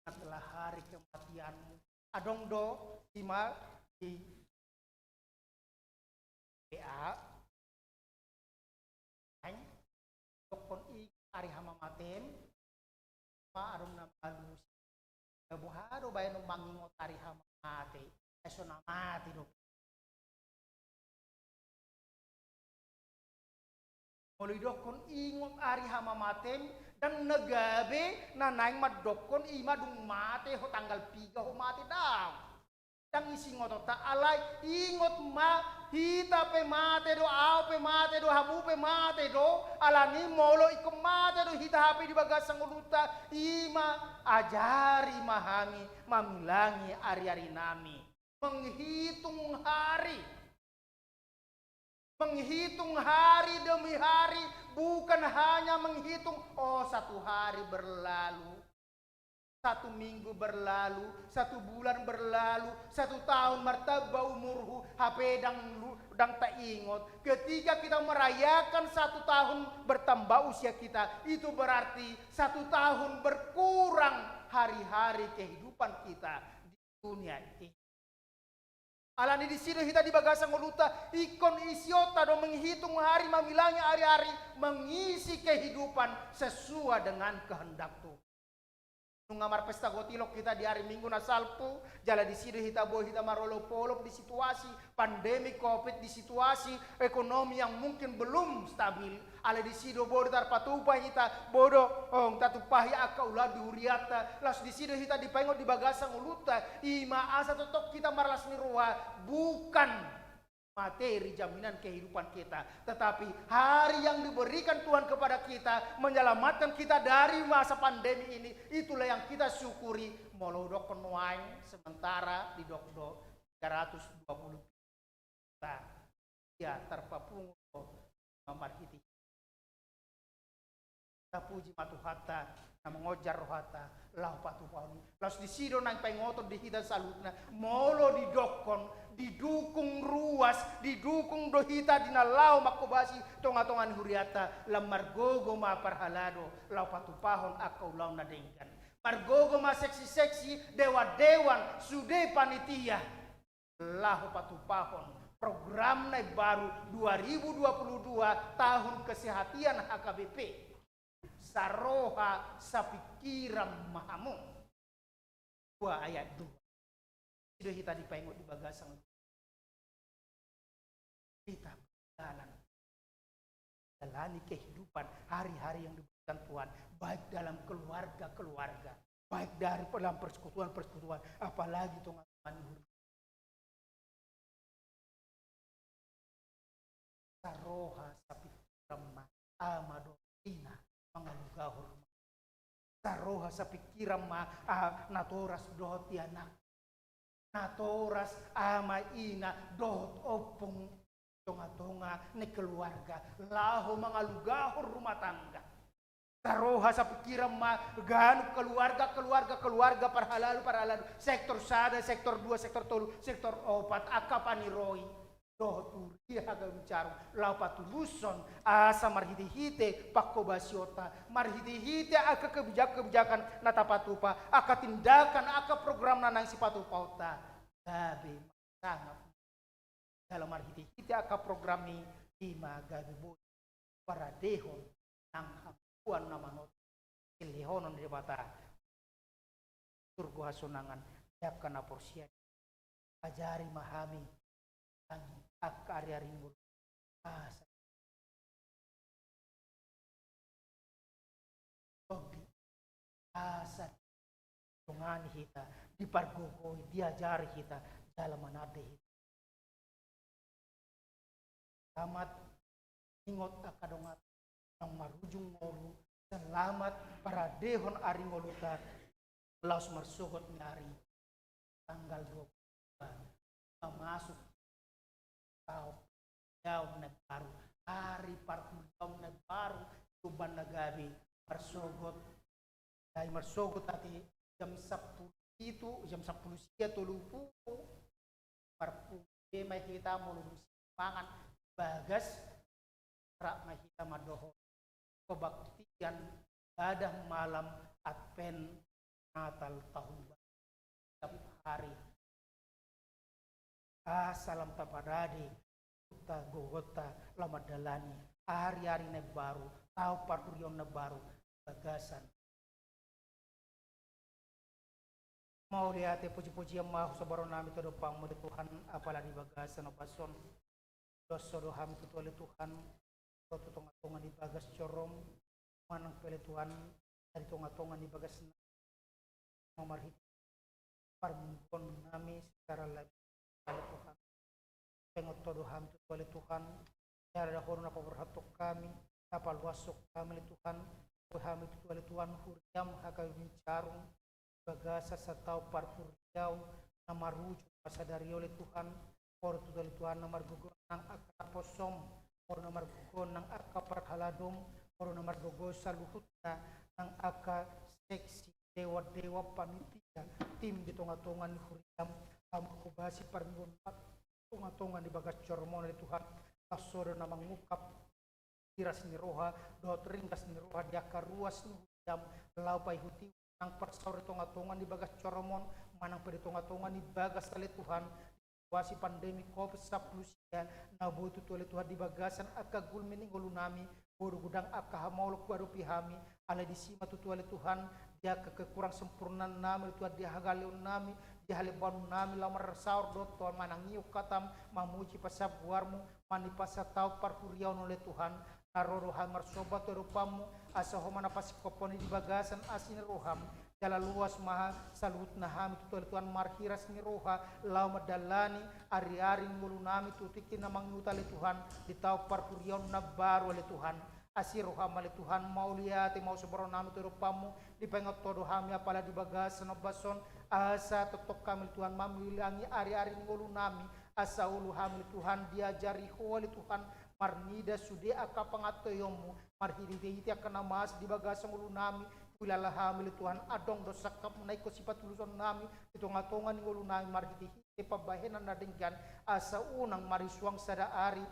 [SPEAKER 5] Adalah hari kematianmu. Adong do lima di PA. Dokon I hari hama matem. Ma adong na balus. Buharo bayan mangingot hari hama mate. Eso na mati do. Mulai dokon ingot hari hama matem. Dan negabe na naing madokon ima dung mate ho tanggal 3 ho mate daw. Dang isi ngotot ta alay ingot ma hita pe mate do au pe mate do hamu pe mate do alani molo ikom mate do hita hape di bagasang uluta ima ajari mahami mamilangi ari-ari nami menghitung hari demi hari, bukan hanya menghitung, oh 1 hari berlalu, 1 minggu berlalu, 1 bulan berlalu, 1 tahun martaba umurhu, HP dang tak ingot. Ketika kita merayakan 1 tahun bertambah usia kita, itu berarti 1 tahun berkurang hari-hari kehidupan kita di dunia ini. Alani di sini kita di bagasang uluta ikon isiota do menghitung hari mamilangi hari-hari mengisi kehidupan sesuai dengan kehendak Tuhan. Nungamar pesta gotilok kita di hari Minggu na salpu jala di sini kita boh kita marolo polop di situasi pandemi Covid di situasi ekonomi yang mungkin belum stabil. Ale di sini bodo tarpatupa kita bodo tatupahi aka ulah di huriata las di sini kita dipengok di bagasang uluta ima asa totok kita marlas nirua bukan materi jaminan kehidupan kita, tetapi hari yang diberikan Tuhan kepada kita menyelamatkan kita dari masa pandemi ini, itulah yang kita syukuri. Molodok penuai sementara di dokdo 320 juta ya terpapung mamarhiti. Kita puji matuhata na mengojar rohata lau patupauni laus di sido nang pengotot di hita salutna molo didukung ruas didukung dohita dina lau makobasi tonga-tongan huriata lamar gogo ma parhalado lau patupahon akau lau nadengkan margogo ma seksi-seksi dewa-dewan sude panitia lau patupahon program naik baru 2022 tahun kesehatan HKBP saroha sapikiram mahamu 2 ayat 2 sudah kita dipengok di bagasang kita berjalan jalani kehidupan hari-hari yang diberikan Tuhan, baik dalam keluarga-keluarga, baik dalam persekutuan-persekutuan, apalagi Tuhan saroha sapi kirama amado ina mangalugahor saroha sapi kirama natoras dohot anak natoras ama ina dohot opung tonga-tonga ni keluarga laho mangalugahor rumah tangga saroha sa pikiran gano keluarga parhalalu sektor sada sektor 2 sektor 3 sektor 4 akapaniroi doh turi haga bicara lau patuluson asa marhite-hite pakko basiota marhite-hite aka kebijakan natapatupa aka tindakan aka program nanang sipatu pauta gabe sangat dalam marhite-hite aka programi ima gabe bo para dehon nang puan namanot ilihonon di bata turgo hasunangan yapkan aporsia ajari mahami akarya ringgul asa togi asa tungani kita dipargogoi diajari kita dalam manade tamat ingot akadongat yang marujung ngolu selamat para dehon ari ngoluta laus marsugot nyari tanggal 20 masuk tahun jauh baru hari parkudam baru tuban nagabi marsogot tadi jam 10 itu jam 10 sia tulupu parpu mai kita mulus pangan bagas rak mai kita madoho kebaktian ibadah malam Advent Natal tahun baru setiap hari salam tapadadi uta gogota lamadalani hari-hari baru tahu parturion baru bagasan mau lihat puji-puji yang mau sabaron nami todo pang Tuhan apalagi bagasan opason dosodo ham ketuali Tuhan suatu tonga-tonga di bagas corom manang pele Tuhan dari tonga-tonga di bagas memarhit parmungkon nami secara lagi oleh Tuhan pengot todo ham ketuali Tuhan ada horna paberhatok kami kapal wasuk kami Tuhan kami ketuali Tuhan huriam haka bincarung bagasa satau parpuriau nama rujuk pasadari oleh Tuhan por ketuali Tuhan nomor gugur nang akaposom por nomor gugur nang akaparhaladom por nomor gugur saluhutna nang aka seksi dewa-dewa panitia tim di tonga-tongan huriam kubasi parminggon tonga-tongan di bagas cormon oleh Tuhan asoro na mangukap tiras ni roha dot ringkas ni roha diakar ruas ni huriam laupai huti nang persauri tonga-tongan di bagas cormon manang pedi tonga-tongan di bagas oleh Tuhan wasi pandemi COVID-19 na butuh oleh Tuhan di bagasan aka gulmini ngulunami bodo gudang aka hamaulok baru pihami ala disima tutu oleh Tuhan dia kekurang sempurna nami Tuhan dia hagaleon nami dia haleban nami lamar saur dot Tuhan manang ngiuk katam mamuji pasab warmu mani pasatau parpuriaun oleh Tuhan naroro hamar sobat rupamu asa homana pasikoponi di bagasan asin roham jala luas maha salut nahami tutu Tuhan marhiras ni roha lau madalani ari-ari ngulunami tutiki namang utale Tuhan di tau parpuriaun na baru oleh Tuhan asir roham oleh Tuhan mau lihat mau sebaron nami tu rupamu di pengot todo hami apala di bagasan obason asa totok kami Tuhan mamilangi ari-ari ngulunami asa ulu hamil Tuhan diajari oleh Tuhan marnida sude aka pangatoyomu marhidi akan namas di bagasang ulu nami wilalah hamil Tuhan adong dosa kap naiko sifat tuluson nami itu ngatongan ni ulu nami marhidi pabahenan na denggan asa unang marisuang sada ari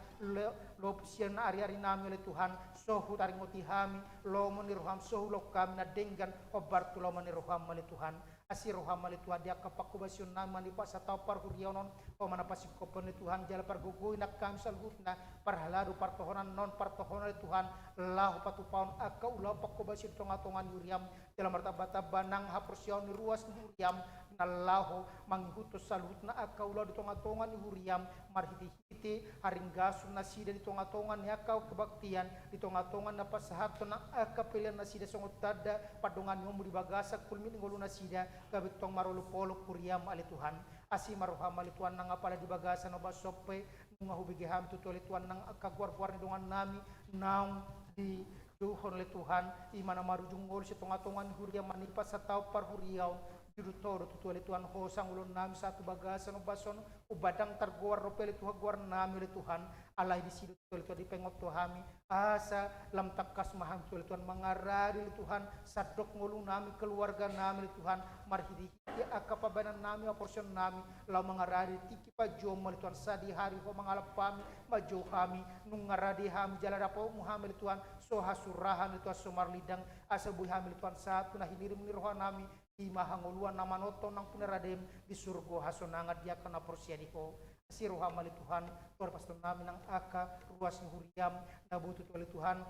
[SPEAKER 5] lo sian ari-ari nami oleh Tuhan sohu taringoti hami lo meniroham sohu lo kami na denggan obar tu lo meniroham oleh Tuhan Asiro hamali Tuhan dia kapakubasion nama ni pas atau parhurionon o mana pasik kopon Tuhan jala pargugui nak kami salhutna parhaladu partohonan non partohonan Tuhan lahu patupaun aka ulah pakubasion tongatongan yuriam dalam martabata banang haporsion ruas yuriam nallahu manghutus salhutna aka ulah di tongatongan yuriam marhiti-hiti haringgasun nasida di tongatongan ya kau kebaktian di tongatongan napa sahato na aka pilihan nasida songot tada padongan yomu di bagasa kulmin ngolu nasida kabitong marolo polo kuriam ali Tuhan asi maroham ali Tuhan nang apala di bagasa no basope nunga hubigi ham tutuli Tuhan nang kaguar-guar ni dongan nami naung di duhon le Tuhan imana marujung ngol si tongatongan huriam manipas atau parhuriau judu toro tutuli Tuhan hosang ulun nami satu bagasa no bason ubadang targuar ropeli Tuhan guar nami le Tuhan alai di sidu tutuli Tuhan di pengot Tuhami asa lam takas maham tutuli Tuhan mangarari le Tuhan sadok ngulung nami keluarga nami le Tuhan marhidi akapabanan nami aporsion nami lau mangarari tiki pajomo le Tuhan sadi hari ho mangalap pami majo kami nungaradi ham jalarapo muhamil Tuhan soha surahan le Tuhan somar lidang asa buhi hamil Tuhan satu nah hinirim niroha nami di mahanguluan nama noto nang puneradem di surga hasonangat dia kena porsiadiko siru hamali Tuhan Tuhan pastor nami nang aka ruas huriam nabutu oleh Tuhan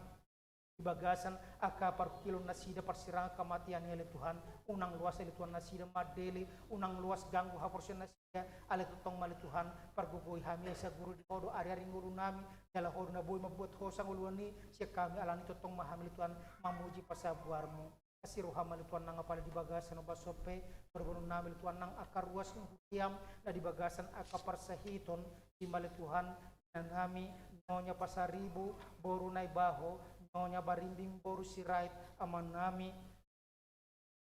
[SPEAKER 5] di bagasan aka parkilon nasida persirang kematian oleh Tuhan unang luas oleh Tuhan nasida madele unang luas ganggu haporsion nasida ale tutong mali Tuhan pargugoi hami sa guru di kodo ari-ari ngulu nami jala hodo na boy mabuat hosang uluani siya kami alani tutong mahamili Tuhan mamuji pasabuarmu asiru hamal Tuhan nang apala di bagasan basope berbunun namil Tuhan nang akar ruas huriam na di bagasan akapar sahiton di mali Tuhan dan kami nonya pasaribu boru nai baho nonya barimbing boru sirait aman nami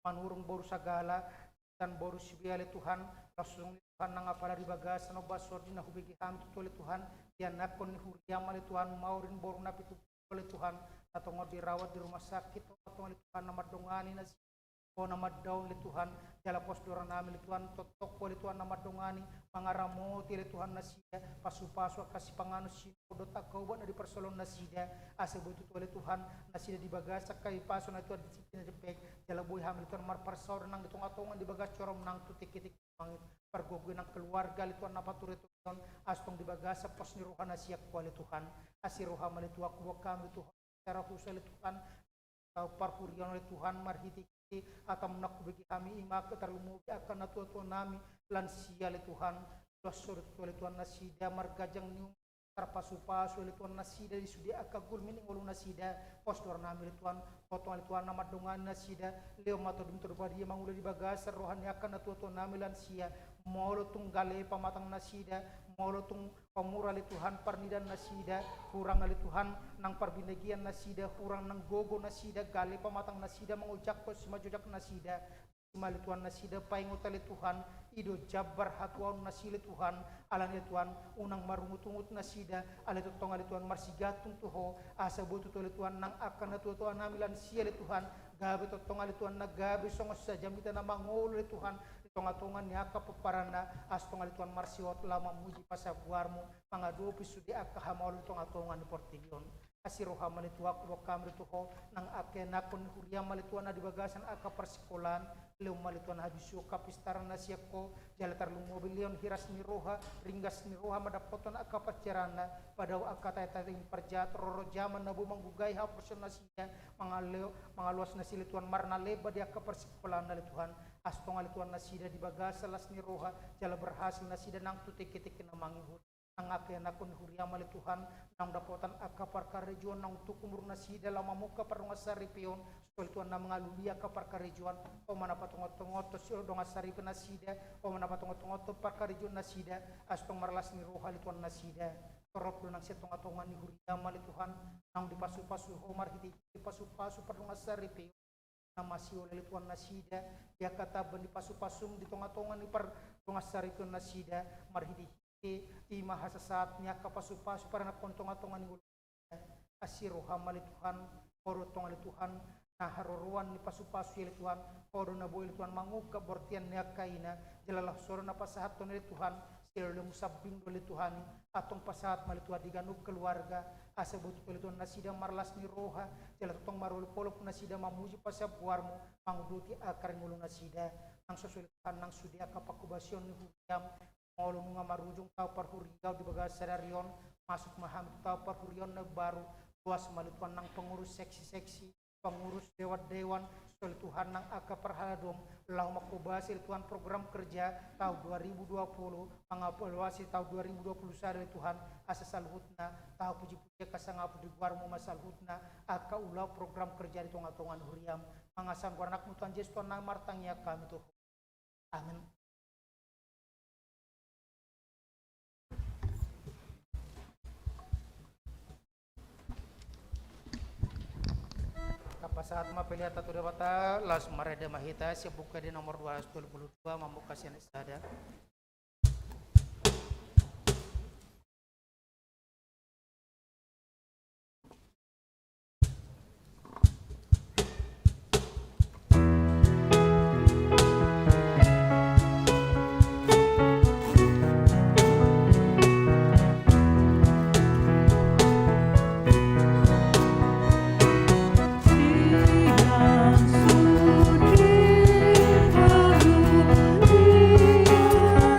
[SPEAKER 5] manurung boru sagala dan boru sibiale Tuhan langsung Tuhan nang apala di bagasan basor di nahubigi ham tutole Tuhan yan nakon huriam mali Tuhan maurin boru napitu oleh Tuhan atau mau dirawat di rumah sakit atau oleh Tuhan nama dongani nasi o nama daun oleh Tuhan jala pos doran nami oleh Tuhan totok oleh Tuhan nama dongani mangaramoti oleh Tuhan nasida pasu-pasu kasih panganus sinodot akauban dari persolon nasida asa butuh oleh Tuhan nasida di bagasa kai pasu na Tuhan disiplin depek jala boy hamil Tuhan mar persor nang ditongatongan di bagas corom nang tutik-titik mangit pergogoy nang keluarga oleh Tuhan napa turut Tuhan astong di bagasa pos ni rohana siak oleh Tuhan asiroha oleh Tuhan kuwa kami Tuhan cara khusus oleh Tuhan atau parhurian oleh Tuhan marhiti atau menak bagi kami imak terlalu akan atu nami lansia oleh Tuhan dosur oleh Tuhan nasida margajang nium terpasu-pasu oleh Tuhan nasida di sudi akagul mini ngulu nasida pos dor nami oleh Tuhan potong oleh Tuhan nama dongan nasida leo mato dum terbadi mangula di bagasar rohani akan atu nami lansia molo tunggale pamatang nasida molo tung pamura oleh Tuhan parnidan nasida kurang oleh Tuhan nang parbinagian nasida kurang nang gogo nasida gale pamatang nasida mengujak pos majujak nasida mali Tuhan nasida paingot oleh Tuhan ido jabar hatuan nasile Tuhan alane Tuhan unang marungut-ungut nasida ale totong ale Tuhan marsigatung tuho asa butut oleh Tuhan nang akan atu Tuhan namilan siale Tuhan gabe totong ale Tuhan nagabe songos saja mita na mangol oleh Tuhan tongatongan niya kapaparana astong ali Tuhan marsiot lama muji pasabuarmu mangadopi sudi akahamol tongatongan di portilyon asiroha mali Tuhan kuwa kamri tuho nang akenakon huriam mali Tuhan na di bagasan aka persikolan leo mali Tuhan habisyo kapistaran na siya ko jalatar lumobilion hiras ni roha ringgas ni roha madapoton aka pacerana padaw aka taytaring perjat roro jaman na bumanggugay haporson na siya mangaluas na sila Tuhan marna leba di aka persikolan na Tuhan astong ali Tuhan nasida di bagasa las ni roha jala berhasil nasida nang tutik-titik na mangihut nang aken akon huriam ali Tuhan nang dapotan akapar karejuan nang tukumur nasida lama muka parungasari pion sol Tuhan na mangalulia kapar karejuan o mana patungot-tungot to sil dongasari nasida o mana patungot-tungot to par karejuan nasida astong marlas ni roha ali Tuhan nasida torop nang setong-atongan ni huriam ali Tuhan nang dipasu-pasu homar hiti dipasu-pasu parungasari pion masih oleh Tuhan nasida dia kata bendi pasu-pasum di tonga-tonga ni par tungasari Tuhan nasida marhidi di mahasa saatnya kapasu-pasu para nakontonga-tonga ni asiru hamali Tuhan kodo tonga li Tuhan nah haruruan ni pasu-pasu li Tuhan kodo na boy Tuhan manguka bortian ni akaina jalalah soro na pasahat ni Tuhan Sirle musabing dole Tuhan atong pasat malitua diganug keluarga asa butuh pelituan nasida marlas ni roha jala tong marul polop nasida mamuji pasabuarmu manguduti akar ngulung nasida ang susulitan nang sudi akapakubasion ni huriam ngolong nga marujung tau parhurigaw di bagas sadarion masuk maham tau parhurion na baru luas malituan nang pengurus seksi-seksi pengurus dewan-dewan soal Tuhan nang aka perhaladom lau makubasi Tuhan program kerja tahun 2020 mengevaluasi tahun 2021 Tuhan asa salhutna tahu puji-puji kasangapu di guarmu masalhutna aka ulau program kerja di tonga-tongan huriam mangasan guarnak mutuan Yesus Tuhan nang martangnya kami Tuhan amin. Saat mapeliata tu debata las mareda mahita si buka di nomor 222 membuka sian sada.
[SPEAKER 2] Yang suci baru dia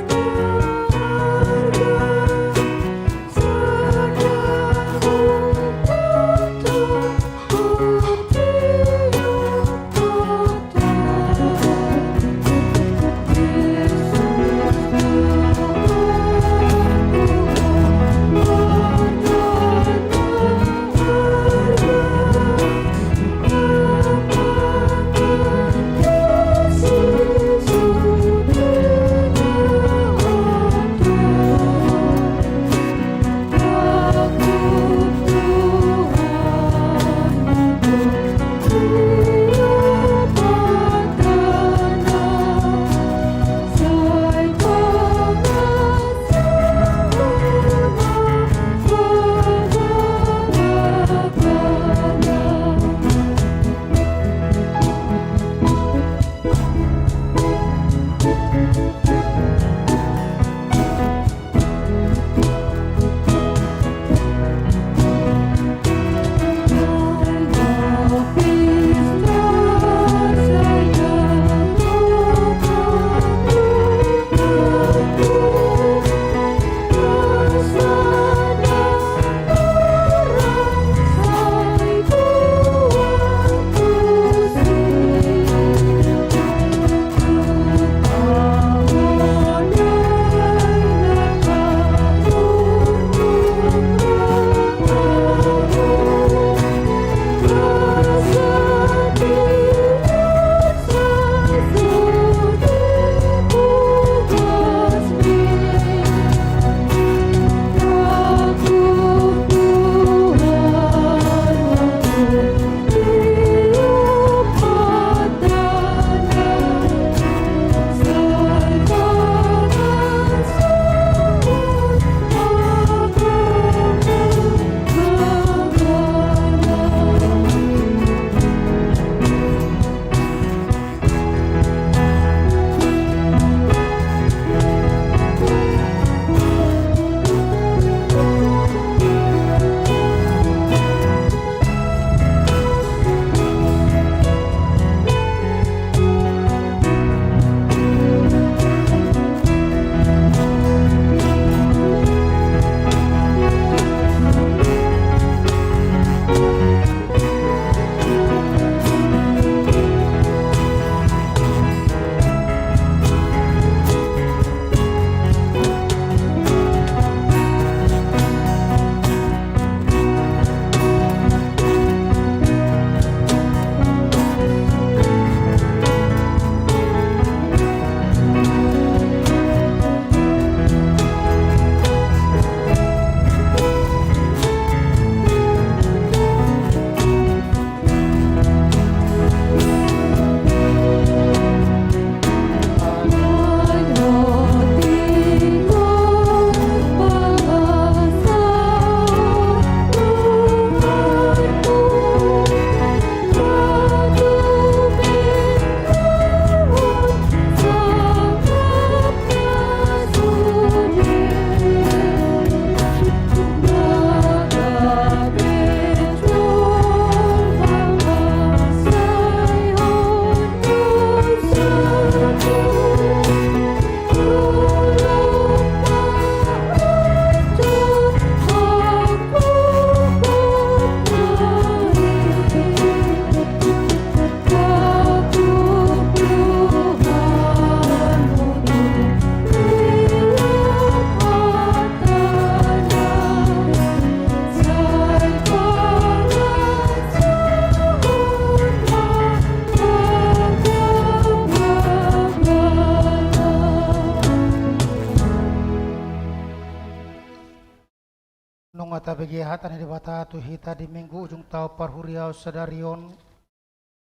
[SPEAKER 4] mata bagi hatan di bata tu hita di minggu ujung tau parhuriau sadarion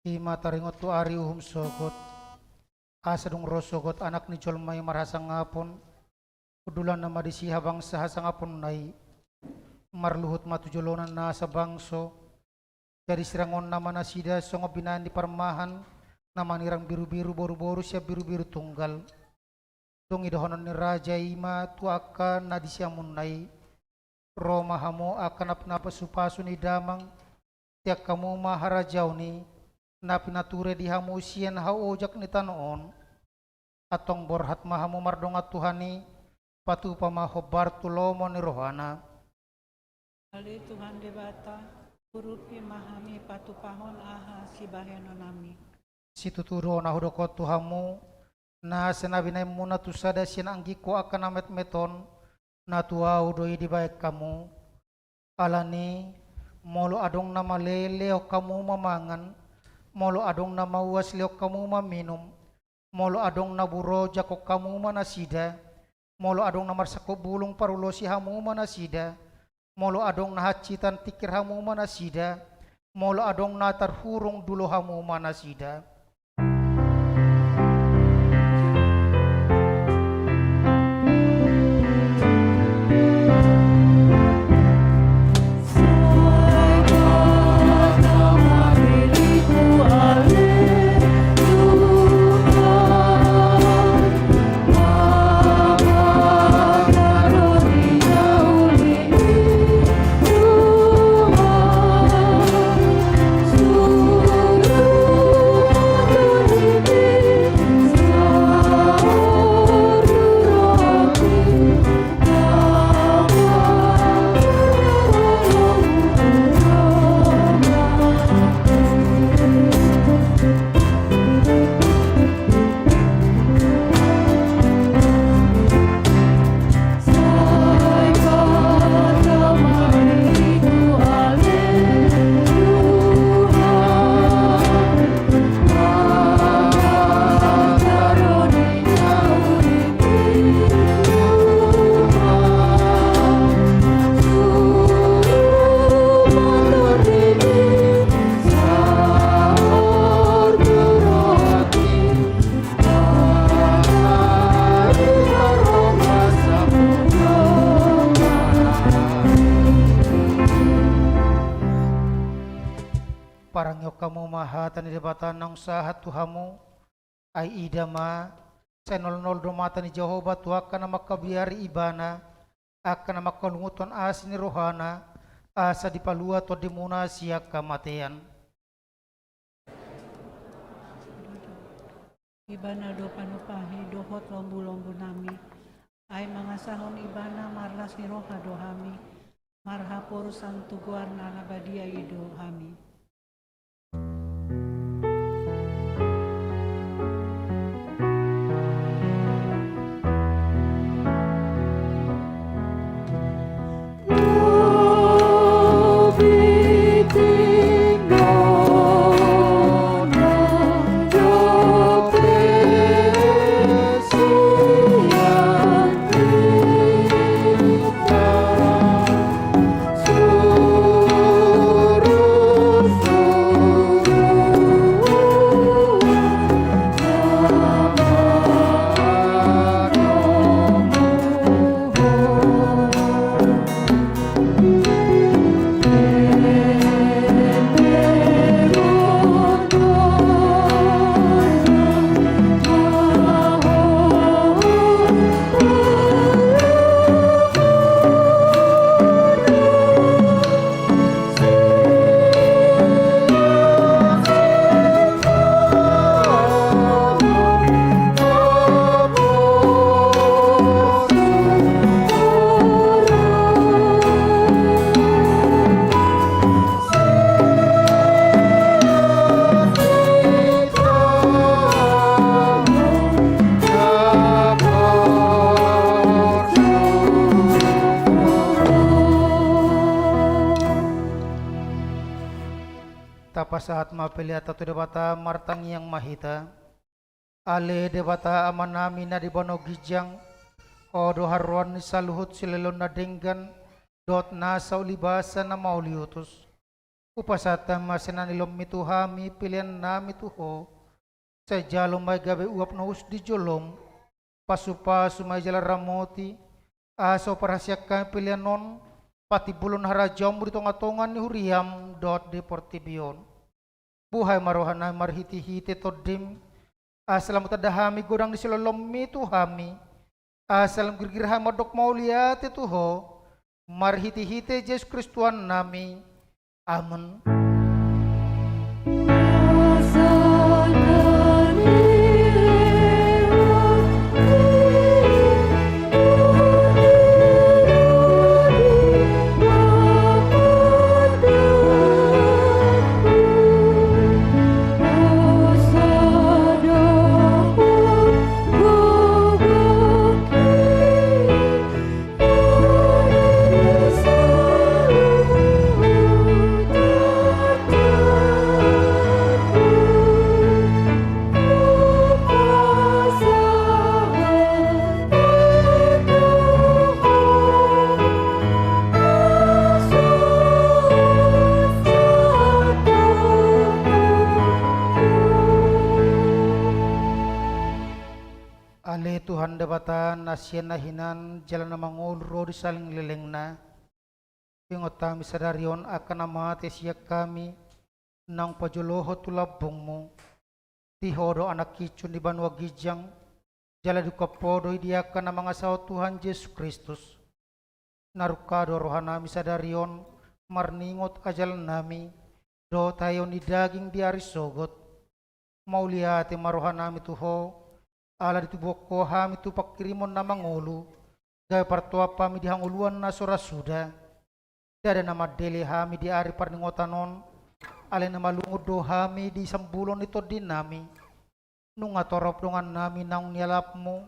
[SPEAKER 4] ima taringot tu ari uhum sogot asa dung rosogot anak ni jolmai marasa ngapon udulan nama di siha bangsa hasa ngapon nai marluhut matu jolonan na sa bangso dari sirangon nama nasida songo binaan di parmahan nama nirang biru-biru boru-boru siap biru-biru tunggal dong idohonon ni raja ima tu akan na di siamun nai Roma hamo akan apa supasu ni damang tiak kamu maharajau ni napinature di hamu sian hau ojak ni tanoon atong borhat mahamu mardonga tuhani patu pamaho bartulomo ni rohana
[SPEAKER 2] Ali Tuhan debata urupi mahami patu pahon aha si baheno nami
[SPEAKER 4] situturo na hudoko tuhamu na senabinay muna tusada sian anggiko akan amet meton na tuau doi di baik kamu alani molo adong na maleleo kamu mamangan molo adong na mauas leo kamu maminum molo adong na buroja ko kamu manasida molo adong na marsako bulong parulosi hamu manasida molo adong na hacitan tikir hamu manasida molo adong na tarhurung dulo hamu manasida parangyo kamu mahatan di debatan nang sahat tuhamu ay idama senol-nol domata ni Jehovah tu akan makabiari ibana akan makalunguton asin ni rohana asa di palua to di muna siya kamatian
[SPEAKER 2] ibana do panupahi dohot lombu-lombu nami ay mga sahon ibana marlas ni roha dohami marhapur santu guarna nabadia ido hami
[SPEAKER 4] tapa saat mapili atau debata martang yang mahita ale debata amanami na di bono gijang odo haruan ni saluhut silelon na denggan dot nasa ulibasa na mauliutos. Upasata masenan ilom mituhami pilihan nami tuho. Sa jalong may gabi uap na di jolom. Pasu-pasu may jala ramoti. Aso parasyak kami pilihan non. Pati bulon harajam dito ngatongan ni huriam dot deportibion. Buhay marohan na marhiti-hiti todim. Asalam tadahami godang di silolom mituhami. Asalam girgirha madok mauliate tuho. Marhiti-hiti Yesus Kristuan nami. Amen. Ale Tuhan debatan nasien nahinan jalan na mangulro di saling leleng na. Pingotami sadarion akan amate siyak kami nang pajoloho tulabong mo. Tihodo anak kicun di banwa gijang jala di kapodo idiakan na mga sao Tuhan Yesus Kristus. Narukado rohanami sadarion marningot ajal nami do tayo ni daging di arisogot. Mauliate marohanami tuho. Ala ditubok ko hami tu pakirimon na mangulu. Gaya partua pami di hanguluan na sorasuda. Dada nama dele hami di ari parningotanon. Ale nama lungudo hami di sambulon ito din nami. Nung atorop dongan nami naung nialap mo.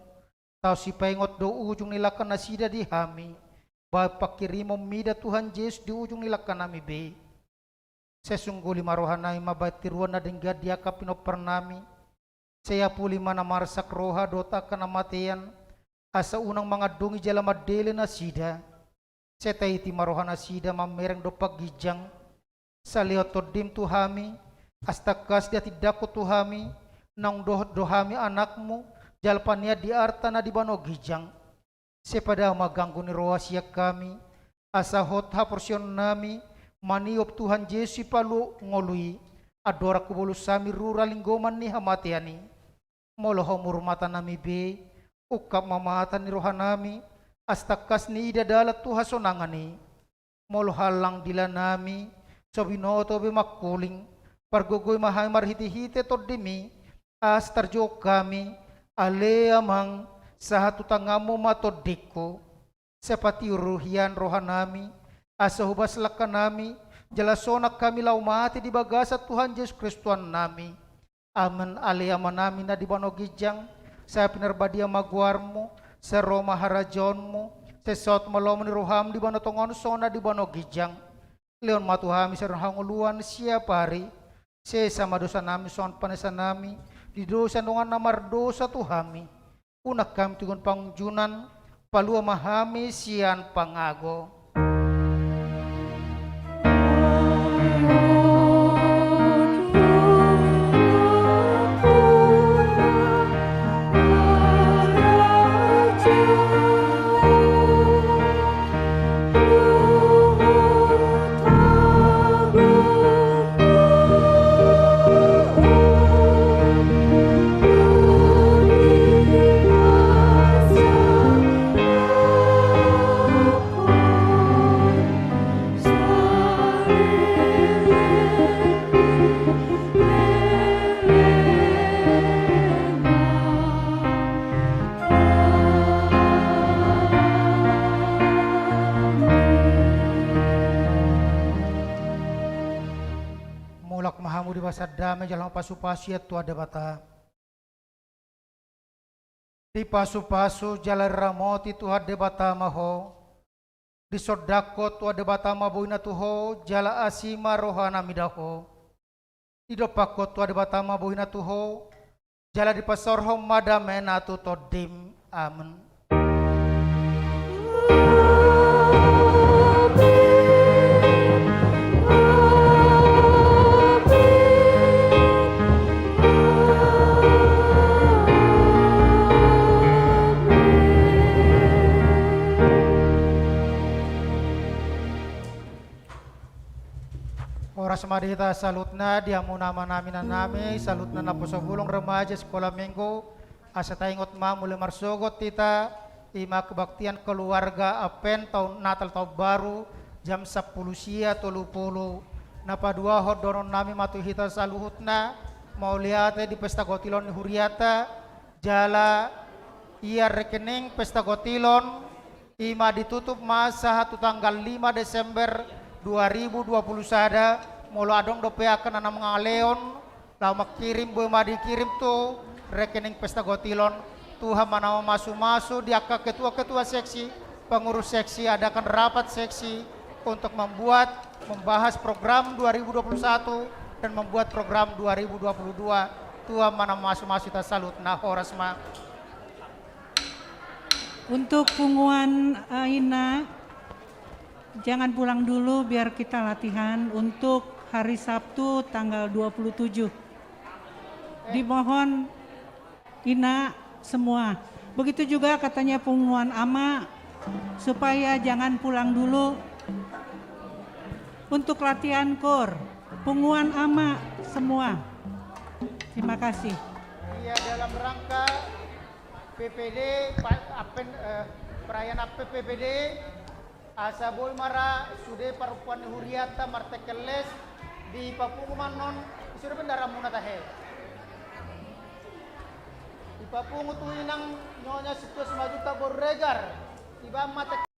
[SPEAKER 4] Tau si paingot do ujung nilakan na sida di hami. Ba pakirimon mida Tuhan Yesus di ujung nilakan nami be. Sesungguli marohan nami mabatiruan na dengga diaka pinopar nami. Saya puli mana marsak roha dota kanamatian asa unang mga dungi jala madele na sida. Seta iti maroha na sida mamereng do paggijang. Sa liot todim tuhami astakas dia tidako tuhami nang dohami anakmu jalpania di arta na di bano gijang. Sepada maganggu ni roha siyak kami asa hot ha porsyon nami maniop Tuhan Yesus palu ngolui. Adora kubulu sami rura linggoman ni hamatiani. Moloho murmata nami be. Ukap mamatan ni roha nami. Astakas ni ida dalat tuha sonangani. Molohalang dila nami. Sobinoto be makuling. Pargogoy mahay marhiti-hiti todimi. Astarjo kami. Ale amang sahatu tangamu matodiko. Sepati uruhian roha nami. Asa hubas laka nami. Jalasonak kami laumati di bagasa Tuhan Yesus Kristuan nami. Amen aliaman nami na di bano gijang. Sa pinarbadia magwarmo. Sa Roma harajonmo. Sa sot malom ni roham di bano tongon sona di bano gijang. Leon matuhami sa rahanguluan siya pari. Sa sama dosa nami son panesa nami. Di dosa nungan namar dosa tuhami. Unak kami tugon pangjunan. Palua mahami siyan pangago. Sadame jalang pasu-pasu ya tua debata. Di pasu-pasu jalan ramoti tuha debata maho. Di sodako tua debata mabuina tuho jala asima rohana midaho. Di dopako tua debata mabuina tuho jala di pasorhom madamena tu todim. Amen. madi kita salutna dia mau nama nami salutna na posobulong remaja sekolah minggu asa taingot ma mulai marsogot kita ima kebaktian keluarga apen tahun Natal tahun baru jam 10 sia 30 napa dua hodoron nami matu hita saluhutna mau lihat di pesta gotilon huriata jala ia rekening pesta gotilon ima ditutup masa satu tanggal 5 Desember 2020 sada mulu adong dope akan anam ngaleon lama kirim bema dikirim tuh rekening pesta gotilon Tuhan mana masuk dia ke ketua-ketua seksi pengurus seksi adakan rapat seksi untuk membahas program 2021 dan membuat program 2022 Tuhan mana masuk kita salut nah horasma
[SPEAKER 2] Untuk punguan Aina, jangan pulang dulu biar kita latihan untuk hari Sabtu tanggal 27. Dimohon Ina semua. Begitu juga katanya punguan Ama, supaya jangan pulang dulu untuk latihan kor. Punguan Ama semua. Terima kasih.
[SPEAKER 5] Iya dalam rangka PPD perayaan PPD asa boy mara sude parupuan huriata martekeles di Papunguman non sudah bendara muna tahe di Papungu tu inang nyonya 1,5 juta borregar iba mate